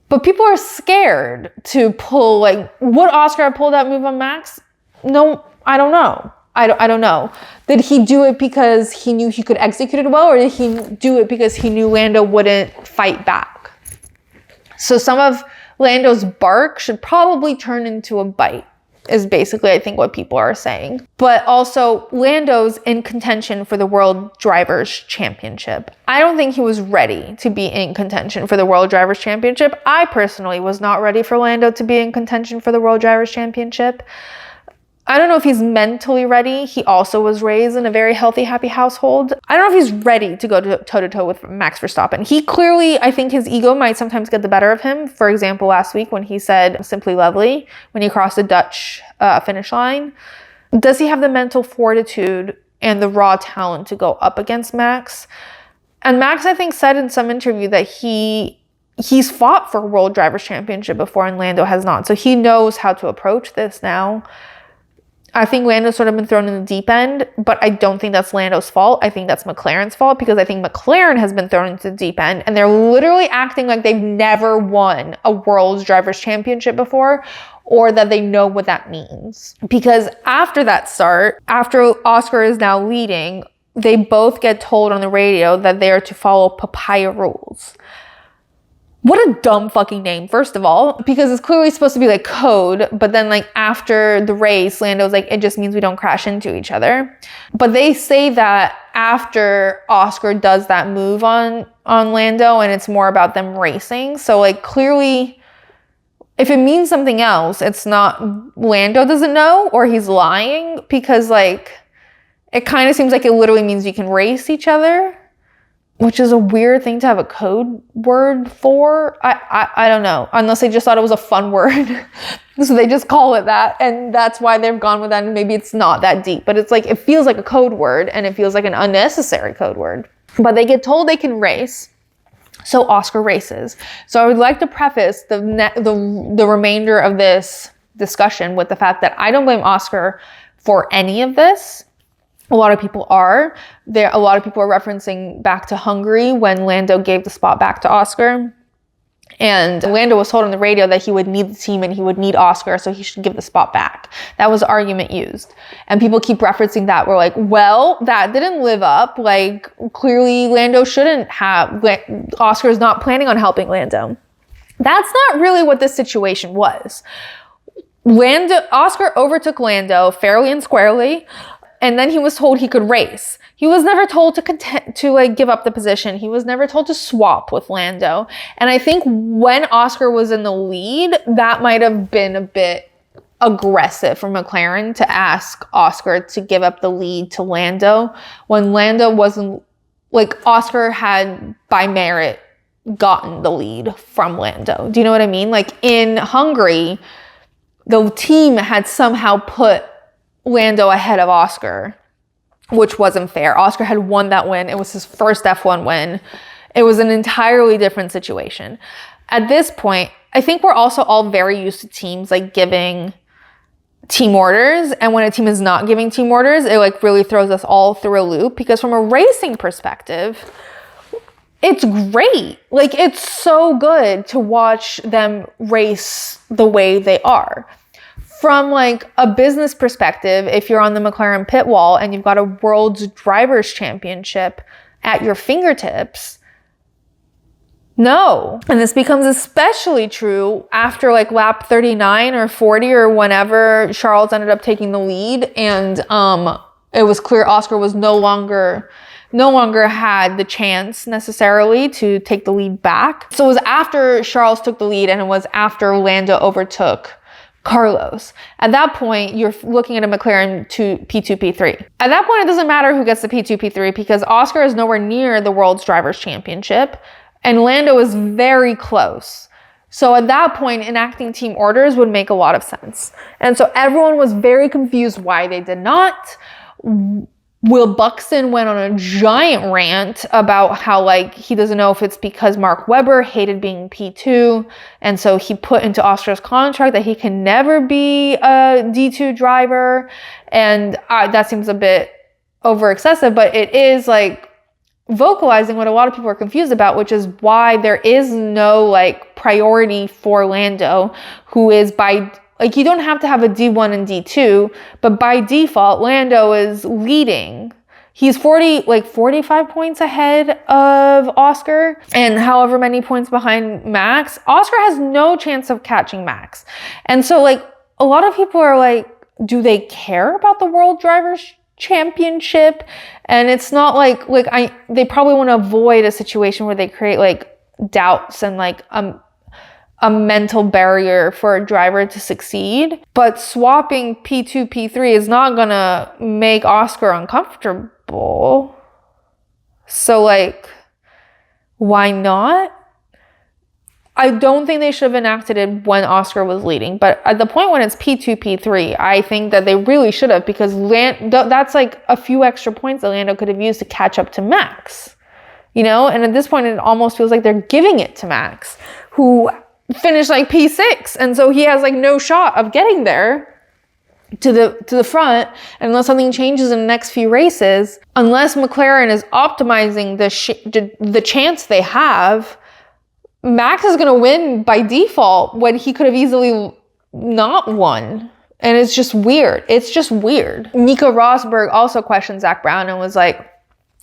But people are scared to pull, like, would Oscar have pulled that move on Max? No, I don't know. I don't know. Did he do it because he knew he could execute it well, or did he do it because he knew Lando wouldn't fight back? So some of Lando's bark should probably turn into a bite, is basically, I think, what people are saying. But also, Lando's in contention for the World Drivers' Championship. I don't think he was ready to be in contention for the World Drivers' Championship. I personally was not ready for Lando to be in contention for the World Drivers' Championship. I don't know if he's mentally ready. He also was raised in a very healthy, happy household. I don't know if he's ready to go toe-to-toe with Max Verstappen. He clearly, I think his ego might sometimes get the better of him. For example, last week when he said "simply lovely" when he crossed the Dutch finish line. Does he have the mental fortitude and the raw talent to go up against Max? And Max, I think, said in some interview that he's fought for a World Drivers' Championship before and Lando has not. So he knows how to approach this now. I think Lando's sort of been thrown in the deep end, but I don't think that's Lando's fault. I think that's McLaren's fault, because I think McLaren has been thrown into the deep end and they're literally acting like they've never won a World Drivers' Championship before, or that they know what that means. Because after that start, after Oscar is now leading, they both get told on the radio that they are to follow papaya rules. What a dumb fucking name, first of all, because it's clearly supposed to be like code, but then like after the race, Lando's like, it just means we don't crash into each other. But they say that after Oscar does that move on Lando, and it's more about them racing. So like clearly, if it means something else, it's not, Lando doesn't know, or he's lying, because like it kind of seems like it literally means you can race each other, which is a weird thing to have a code word for. I don't know, unless they just thought it was a fun word. So they just call it that, and that's why they've gone with that, and maybe it's not that deep, but it's like, it feels like a code word, and it feels like an unnecessary code word. But they get told they can race, so Oscar races. So I would like to preface the remainder of this discussion with the fact that I don't blame Oscar for any of this. A lot of people are. A lot of people are referencing back to Hungary when Lando gave the spot back to Oscar. And Lando was told on the radio that he would need the team and he would need Oscar, so he should give the spot back. That was the argument used. And people keep referencing that. We're like, well, that didn't live up. Like, clearly Lando shouldn't have. Oscar's not planning on helping Lando. That's not really what this situation was. Oscar overtook Lando fairly and squarely. And then he was told he could race. He was never told to like give up the position. He was never told to swap with Lando. And I think when Oscar was in the lead, that might have been a bit aggressive for McLaren to ask Oscar to give up the lead to Lando, when Lando wasn't, like, Oscar had by merit gotten the lead from Lando. Do you know what I mean? Like in Hungary, the team had somehow put Lando ahead of Oscar, which wasn't fair. Oscar had won that win. It was his first F1 win. It was an entirely different situation. At this point, I think we're also all very used to teams like giving team orders, and when a team is not giving team orders, it like really throws us all through a loop, because from a racing perspective, it's great. Like, it's so good to watch them race the way they are. From like a business perspective, if you're on the McLaren pit wall and you've got a World Drivers' Championship at your fingertips, no. And this becomes especially true after like lap 39 or 40 or whenever Charles ended up taking the lead, and it was clear Oscar was no longer had the chance necessarily to take the lead back. So it was after Charles took the lead, and it was after Lando overtook Carlos. At that point, you're looking at a McLaren P2, P3. At that point, it doesn't matter who gets the P2, P3, because Oscar is nowhere near the World's Drivers' Championship, and Lando is very close. So at that point, enacting team orders would make a lot of sense. And so everyone was very confused why they did not. Will Buxton went on a giant rant about how, like, he doesn't know if it's because Mark Webber hated being P2, and so he put into Oscar's contract that he can never be a D2 driver, and that seems a bit over excessive, but it is like vocalizing what a lot of people are confused about, which is why there is no like priority for Lando, who is by, like, you don't have to have a D1 and D2, but by default, Lando is leading. He's 45 points ahead of Oscar, and however many points behind Max. Oscar has no chance of catching Max. And so, like, a lot of people are like, do they care about the World Drivers' Championship? And it's not they probably want to avoid a situation where they create, like, doubts and, like, a mental barrier for a driver to succeed. But swapping P2, P3 is not gonna make Oscar uncomfortable. So, like, why not? I don't think they should have enacted it when Oscar was leading, but at the point when it's P2, P3, I think that they really should have, because that's like a few extra points that Lando could have used to catch up to Max, you know? And at this point, it almost feels like they're giving it to Max, who finished like P6, and so he has like no shot of getting there to the front unless something changes in the next few races, unless McLaren is optimizing the chance they have. Max is going to win by default when he could have easily not won. And it's just weird. It's just weird. Nico Rosberg also questioned Zach Brown and was like,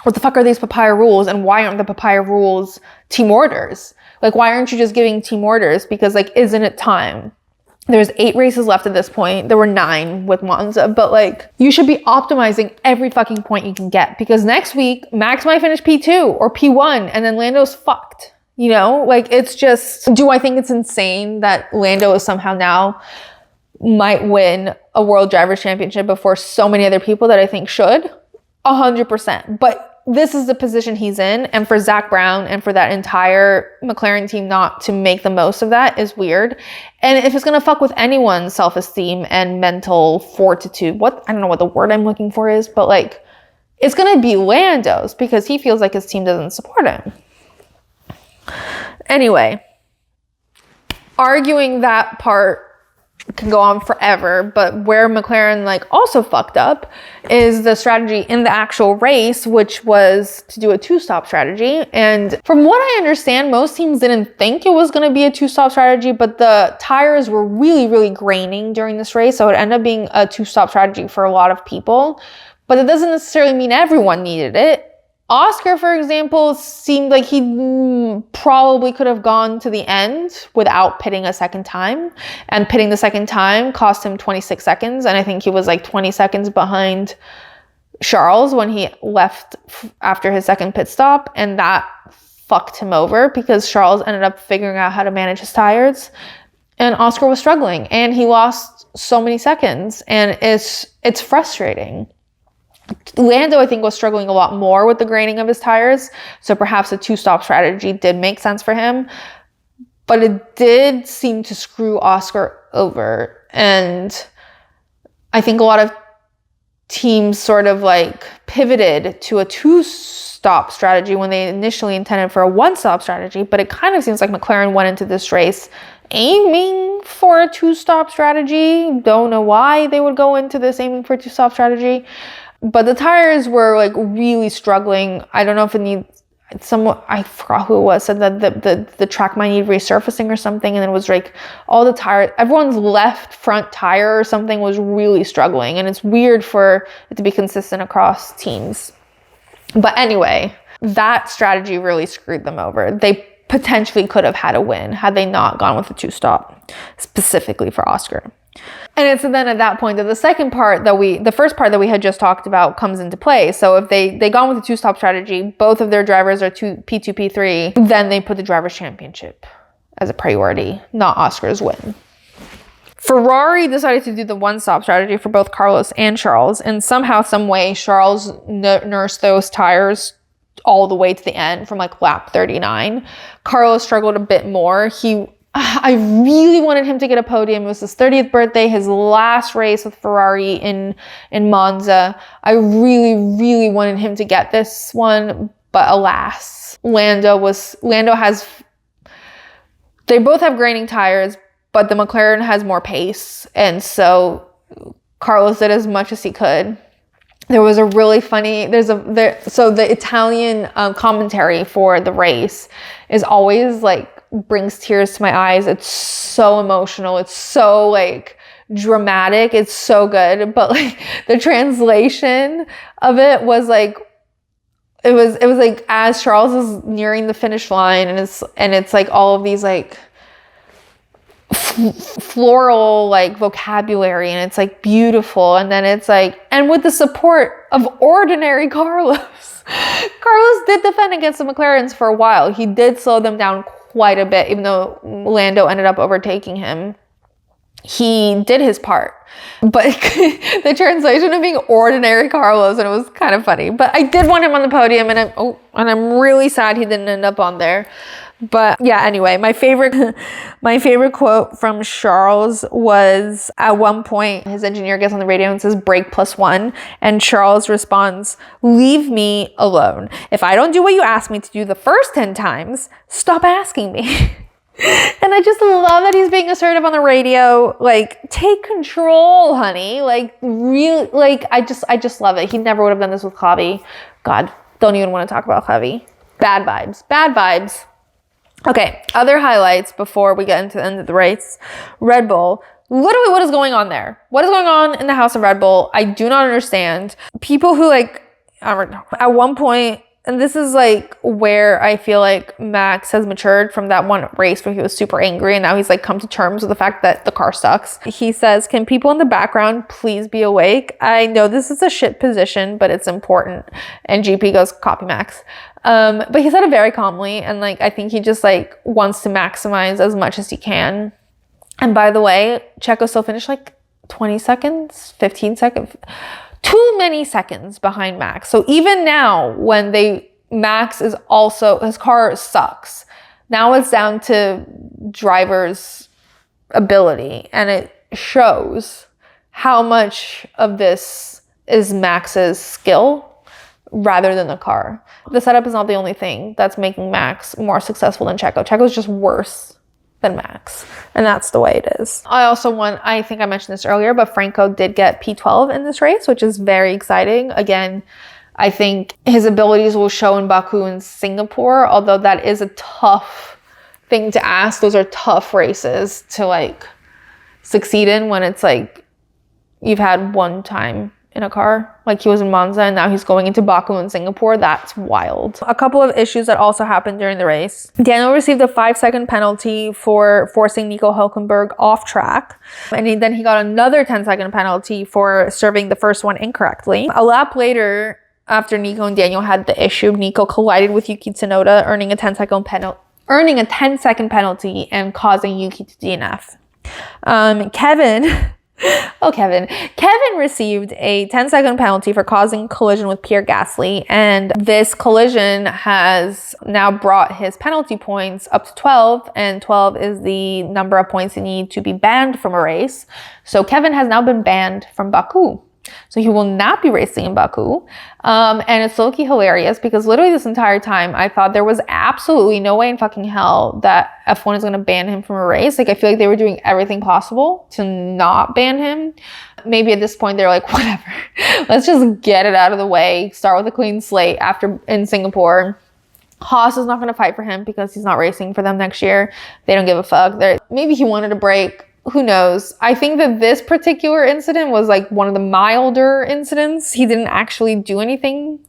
what the fuck are these papaya rules? And why aren't the papaya rules team orders? Like, why aren't you just giving team orders? Because, like, isn't it time? There's 8 races left at this point. There were 9 with Monza. But, like, you should be optimizing every fucking point you can get. Because next week, Max might finish P2 or P1. And then Lando's fucked. You know, like, it's just, do I think it's insane that Lando is somehow now might win a World Drivers' Championship before so many other people that I think should? 100%. But this is the position he's in. And for Zach Brown and for that entire McLaren team not to make the most of that is weird. And if it's going to fuck with anyone's self-esteem and mental fortitude, I don't know what the word I'm looking for is, but like, it's going to be Lando's, because he feels like his team doesn't support him. Anyway, arguing that part can go on forever, but where McLaren like also fucked up is the strategy in the actual race, which was to do a 2-stop strategy. And from what I understand, most teams didn't think it was going to be a 2-stop strategy, but the tires were really, really graining during this race, so it ended up being a 2-stop strategy for a lot of people. But it doesn't necessarily mean everyone needed it. Oscar, for example, seemed like he probably could have gone to the end without pitting a second time. And pitting the second time cost him 26 seconds. And I think he was like 20 seconds behind Charles when he left after his second pit stop. And that fucked him over because Charles ended up figuring out how to manage his tires. And Oscar was struggling. And he lost so many seconds. And it's frustrating. Lando, I think, was struggling a lot more with the graining of his tires, so perhaps a 2-stop strategy did make sense for him, but it did seem to screw Oscar over. And I think a lot of teams sort of like pivoted to a 2-stop strategy when they initially intended for a 1-stop strategy, but it kind of seems like McLaren went into this race aiming for a 2-stop strategy. Don't know why they would go into this aiming for a 2-stop strategy. But the tires were like really struggling. I don't know if it needs I forgot who it was, said that the track might need resurfacing or something. And it was like all the tires, everyone's left front tire or something was really struggling. And it's weird for it to be consistent across teams. But anyway, that strategy really screwed them over. They potentially could have had a win had they not gone with the 2-stop, specifically for Oscar. And it's then at that point that the first part that we had just talked about comes into play. So if they gone with the 2-stop strategy, both of their drivers are P2, P3, then they put the Drivers' Championship as a priority, not Oscar's win. Ferrari decided to do the 1-stop strategy for both Carlos and Charles. And somehow, some way, Charles nursed those tires all the way to the end from like lap 39. Carlos struggled a bit more. I really wanted him to get a podium. It was his 30th birthday, his last race with Ferrari in Monza. I really, really wanted him to get this one, but alas, they both have graining tires, but the McLaren has more pace, and so Carlos did as much as he could. There was a really funny, so the Italian commentary for the race is always like, brings tears to my eyes. It's so emotional. It's so like dramatic. It's so good. But like the translation of it was like, it was like as Charles is nearing the finish line and it's like all of these like floral like vocabulary, and it's like beautiful, and then it's like, and with the support of ordinary Carlos did defend against the McLarens for a while. He did slow them down quite a bit, even though Lando ended up overtaking him. He did his part, but the translation of being ordinary Carlos, and it was kind of funny. But I did want him on the podium, and I'm really sad he didn't end up on there. But yeah, anyway, my favorite quote from Charles was, at one point his engineer gets on the radio and says brake +1, and Charles responds, leave me alone. If I don't do what you asked me to do the first 10 times, stop asking me. And I just love that he's being assertive on the radio. Like, take control, honey. Like, really, like, I just love it. He never would have done this with Javi. God, don't even want to talk about Javi. Bad vibes. Bad vibes. Okay, other highlights before we get into the end of the race. Red Bull. Literally, what is going on there? What is going on in the house of Red Bull? I do not understand. People who, like, at one point, and this is like where I feel like Max has matured from that one race where he was super angry, and now he's like come to terms with the fact that the car sucks. He says, can people in the background please be awake? I know this is a shit position, but it's important. And GP goes, copy Max. But he said it very calmly, and like I think he just like wants to maximize as much as he can. And by the way, Checo still finished like 20 seconds, 15 seconds. Too many seconds behind Max. So even now when Max is also, his car sucks. Now it's down to driver's ability, and it shows how much of this is Max's skill rather than the car. The setup is not the only thing that's making Max more successful than Checo. Checo's just worse than Max, and that's the way it is. I think I mentioned this earlier, but Franco did get P12 in this race, which is very exciting. Again, I think his abilities will show in Baku and Singapore, although that is a tough thing to ask. Those are tough races to like succeed in when it's like you've had one time in a car, like he was in Monza, and now he's going into Baku and Singapore. That's wild. A couple of issues that also happened during the race. Daniel received a 5-second penalty for forcing Nico Hülkenberg off track, and then he got another 10-second penalty for serving the first one incorrectly. A lap later, after Nico and Daniel had the issue, Nico collided with Yuki Tsunoda, earning a 10-second penalty and causing Yuki to DNF. Kevin received a 10-second penalty for causing collision with Pierre Gasly, and this collision has now brought his penalty points up to 12, and 12 is the number of points you need to be banned from a race. So Kevin has now been banned from Baku. So he will not be racing in Baku. And it's low-key hilarious because literally this entire time I thought there was absolutely no way in fucking hell that F1 is going to ban him from a race. Like, I feel like they were doing everything possible to not ban him. Maybe at this point they're like, whatever, let's just get it out of the way, start with a clean slate after in Singapore. Haas is not going to fight for him because he's not racing for them next year. They don't give a fuck. Maybe he wanted a break. Who knows? I think that this particular incident was like one of the milder incidents. He didn't actually do anything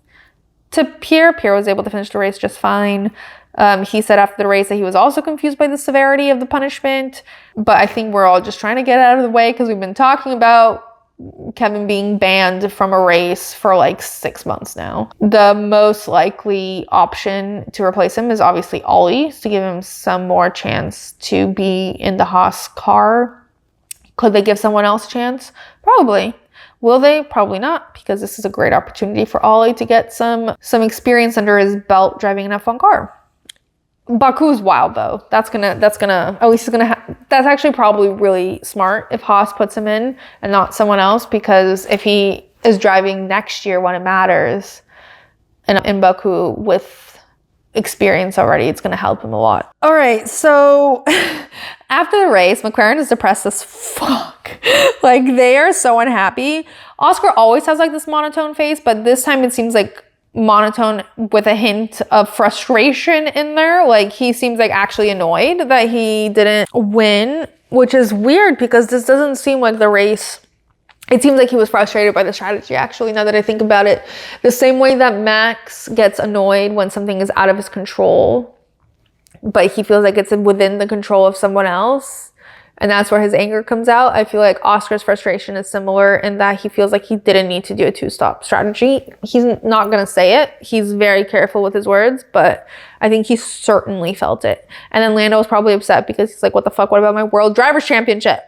to Pierre. Pierre was able to finish the race just fine. He said after the race that he was also confused by the severity of the punishment. But I think we're all just trying to get out of the way because we've been talking about Kevin being banned from a race for like 6 months now. The most likely option to replace him is obviously Ollie, to give him some more chance to be in the Haas car. Could they give someone else a chance? Probably. Will they? Probably not, because this is a great opportunity for Ollie to get some experience under his belt driving an F1 car. Baku's wild though. That's actually probably really smart if Haas puts him in and not someone else, because if he is driving next year when it matters and in Baku with experience already, it's going to help him a lot. All right, so after the race, McLaren is depressed as fuck. Like, they are so unhappy. Oscar always has like this monotone face, but this time it seems like monotone with a hint of frustration in there. Like, he seems like actually annoyed that he didn't win, which is weird because this doesn't seem like the race. It seems like he was frustrated by the strategy, actually, now that I think about it. The same way that Max gets annoyed when something is out of his control, but he feels like it's within the control of someone else, and that's where his anger comes out. I feel like Oscar's frustration is similar in that he feels like he didn't need to do a two-stop strategy. He's not going to say it. He's very careful with his words, but I think he certainly felt it. And then Lando was probably upset because he's like, what the fuck? What about my World Drivers' Championship?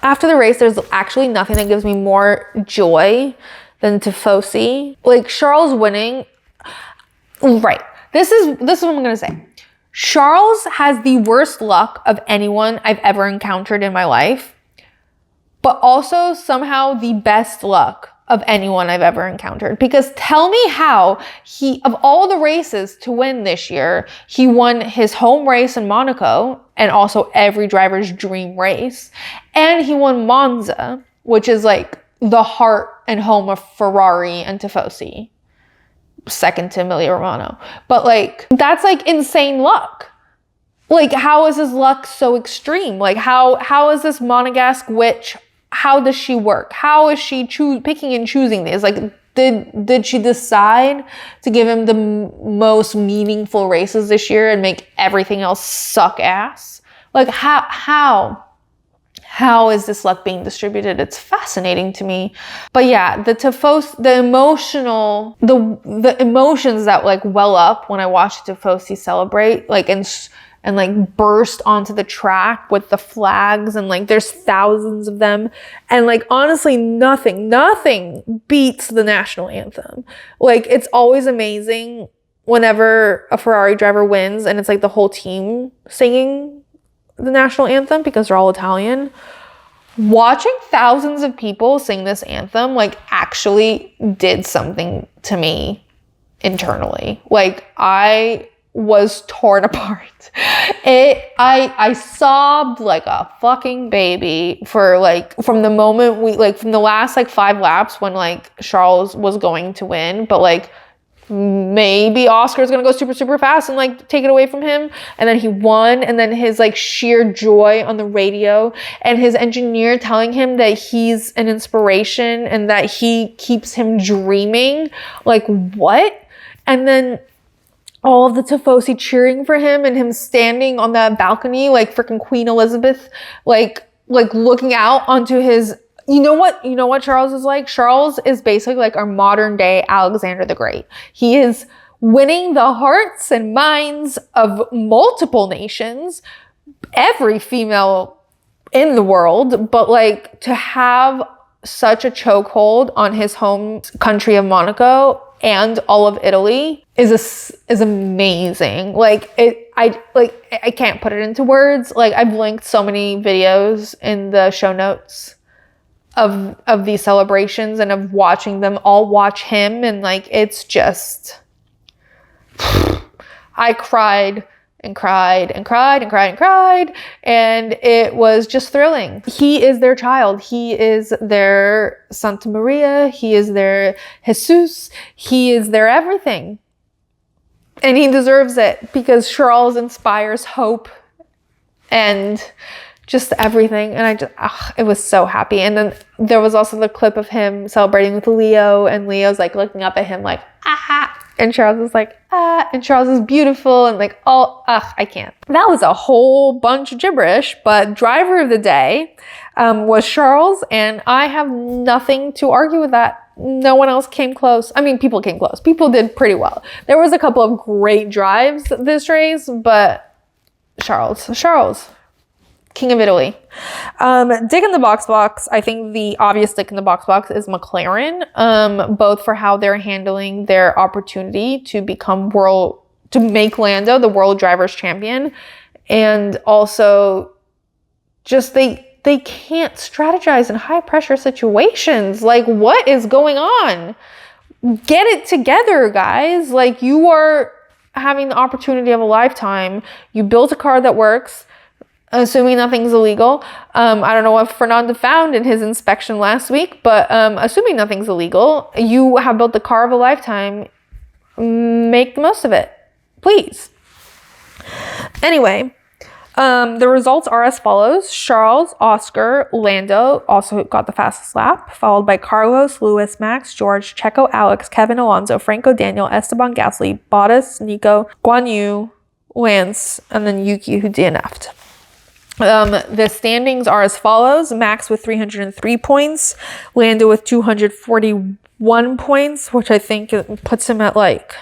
After the race, there's actually nothing that gives me more joy than Tifosi. Like, Charles winning. Right. This is what I'm going to say. Charles has the worst luck of anyone I've ever encountered in my life, but also somehow the best luck of anyone I've ever encountered. Because tell me how of all the races to win this year, he won his home race in Monaco, and also every driver's dream race. And he won Monza, which is like the heart and home of Ferrari and Tifosi. Second to Emilia Romagna. But like, that's like insane luck. Like, how is his luck so extreme? Like, how is this Monegasque witch? How does she work? How is she picking and choosing these? Like, did she decide to give him the most meaningful races this year and make everything else suck ass? Like, how is this luck being distributed? It's fascinating to me. But yeah, the emotions that like well up when I watch Tifosi celebrate, like, and like burst onto the track with the flags, and like there's thousands of them, and like honestly nothing beats the national anthem. Like, it's always amazing whenever a Ferrari driver wins and it's like the whole team singing the national anthem because they're all Italian. Watching thousands of people sing this anthem like actually did something to me internally. Like, I was torn apart. I sobbed like a fucking baby for like, from the moment from the last like 5 laps when like Charles was going to win, but like maybe Oscar's gonna go super, super fast and like take it away from him. And then he won, and then his like sheer joy on the radio, and his engineer telling him that he's an inspiration and that he keeps him dreaming. Like, what? And then all of the Tifosi cheering for him, and him standing on that balcony like freaking Queen Elizabeth, like looking out onto his, you know what Charles is like? Charles is basically like our modern day Alexander the Great. He is winning the hearts and minds of multiple nations, every female in the world, but like to have such a chokehold on his home country of Monaco and all of Italy is amazing. Like, I can't put it into words. Like, I've linked so many videos in the show notes of these celebrations and of watching them all watch him, and like, it's just, I cried and cried and cried and cried and cried, and it was just thrilling. He is their child. He is their Santa Maria. He is their Jesus. He is their everything. And he deserves it, because Charles inspires hope and just everything. And it was so happy. And then there was also the clip of him celebrating with Leo, and Leo's like looking up at him like, ah. And Charles is like, ah, and Charles is beautiful, and like, oh, I can't. That was a whole bunch of gibberish, but driver of the day was Charles, and I have nothing to argue with that. No one else came close. I mean, people came close. People did pretty well. There was a couple of great drives this race, but Charles. King of Italy. Dick in the box. I think the obvious dick in the box is McLaren, both for how they're handling their opportunity to become to make Lando the world drivers champion, and also just they can't strategize in high pressure situations. Like, what is going on? Get it together, guys. Like, you are having the opportunity of a lifetime. You built a car that works, assuming nothing's illegal. I don't know what Fernando found in his inspection last week, but assuming nothing's illegal, you have built the car of a lifetime. Make the most of it, please. Anyway, the results are as follows. Charles, Oscar, Lando also got the fastest lap, followed by Carlos, Lewis, Max, George, Checo, Alex, Kevin, Alonso, Franco, Daniel, Esteban, Gasly, Bottas, Nico, Guanyu, Lance, and then Yuki, who DNF'd. The standings are as follows. Max with 303 points, Lando with 241 points, which I think puts him at like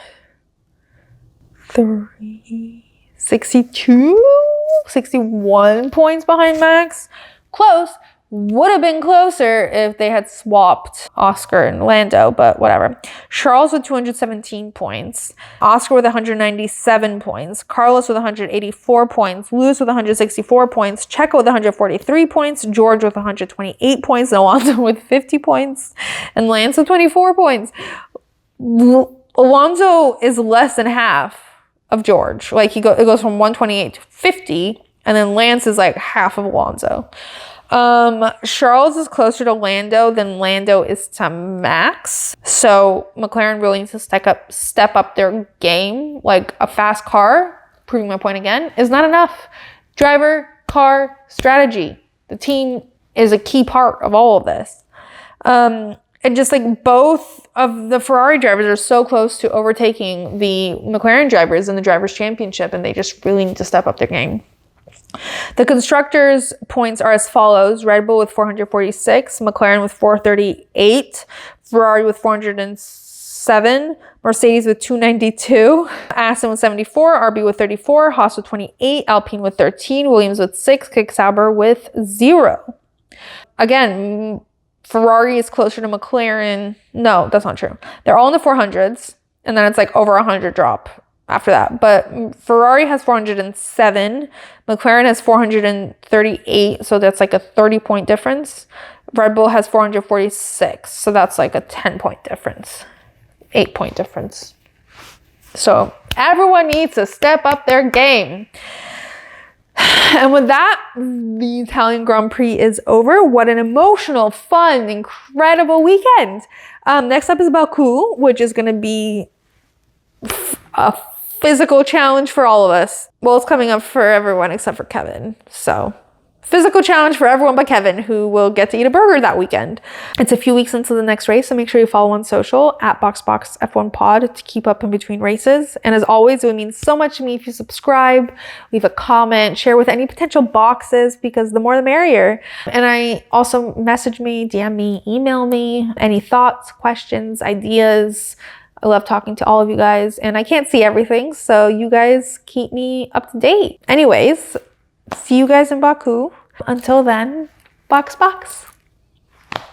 61 points behind Max. Close, Would have been closer if they had swapped Oscar and Lando, but whatever. Charles with 217 points. Oscar with 197 points. Carlos with 184 points. Lewis with 164 points. Checo with 143 points. George with 128 points. And Alonso with 50 points. And Lance with 24 points. Alonso is less than half of George. Like, it goes from 128 to 50. And then Lance is like half of Alonso. Charles is closer to Lando than Lando is to Max. So McLaren really needs to step up their game. Like, a fast car, proving my point again, is not enough. Driver, car, strategy. The team is a key part of all of this. And just like both of the Ferrari drivers are so close to overtaking the McLaren drivers in the Drivers' Championship, and they just really need to step up their game. The constructors' points are as follows. Red Bull with 446, McLaren with 438, Ferrari with 407, Mercedes with 292, Aston with 74, RB with 34, Haas with 28, Alpine with 13, Williams with 6, Kick Sauber with 0. Again, Ferrari is closer to McLaren. No, that's not true. They're all in the 400s, and then it's like over 100 drop after that. But Ferrari has 407, McLaren has 438, so that's like a 30-point difference. Red Bull has 446, so that's like a 10-point difference, 8-point difference. So everyone needs to step up their game. And with that, the Italian Grand Prix is over. What an emotional, fun, incredible weekend. Next up is Baku, which is going to be a physical challenge for all of us. Well, it's coming up for everyone except for Kevin. So, physical challenge for everyone but Kevin, who will get to eat a burger that weekend. It's a few weeks until the next race, so make sure you follow on social at BoxBoxF1Pod to keep up in between races. And as always, it would mean so much to me if you subscribe, leave a comment, share with any potential boxes, because the more the merrier. And I also message me, DM me, email me, any thoughts, questions, ideas. I love talking to all of you guys, and I can't see everything, so you guys keep me up to date. Anyways, see you guys in Baku. Until then, box.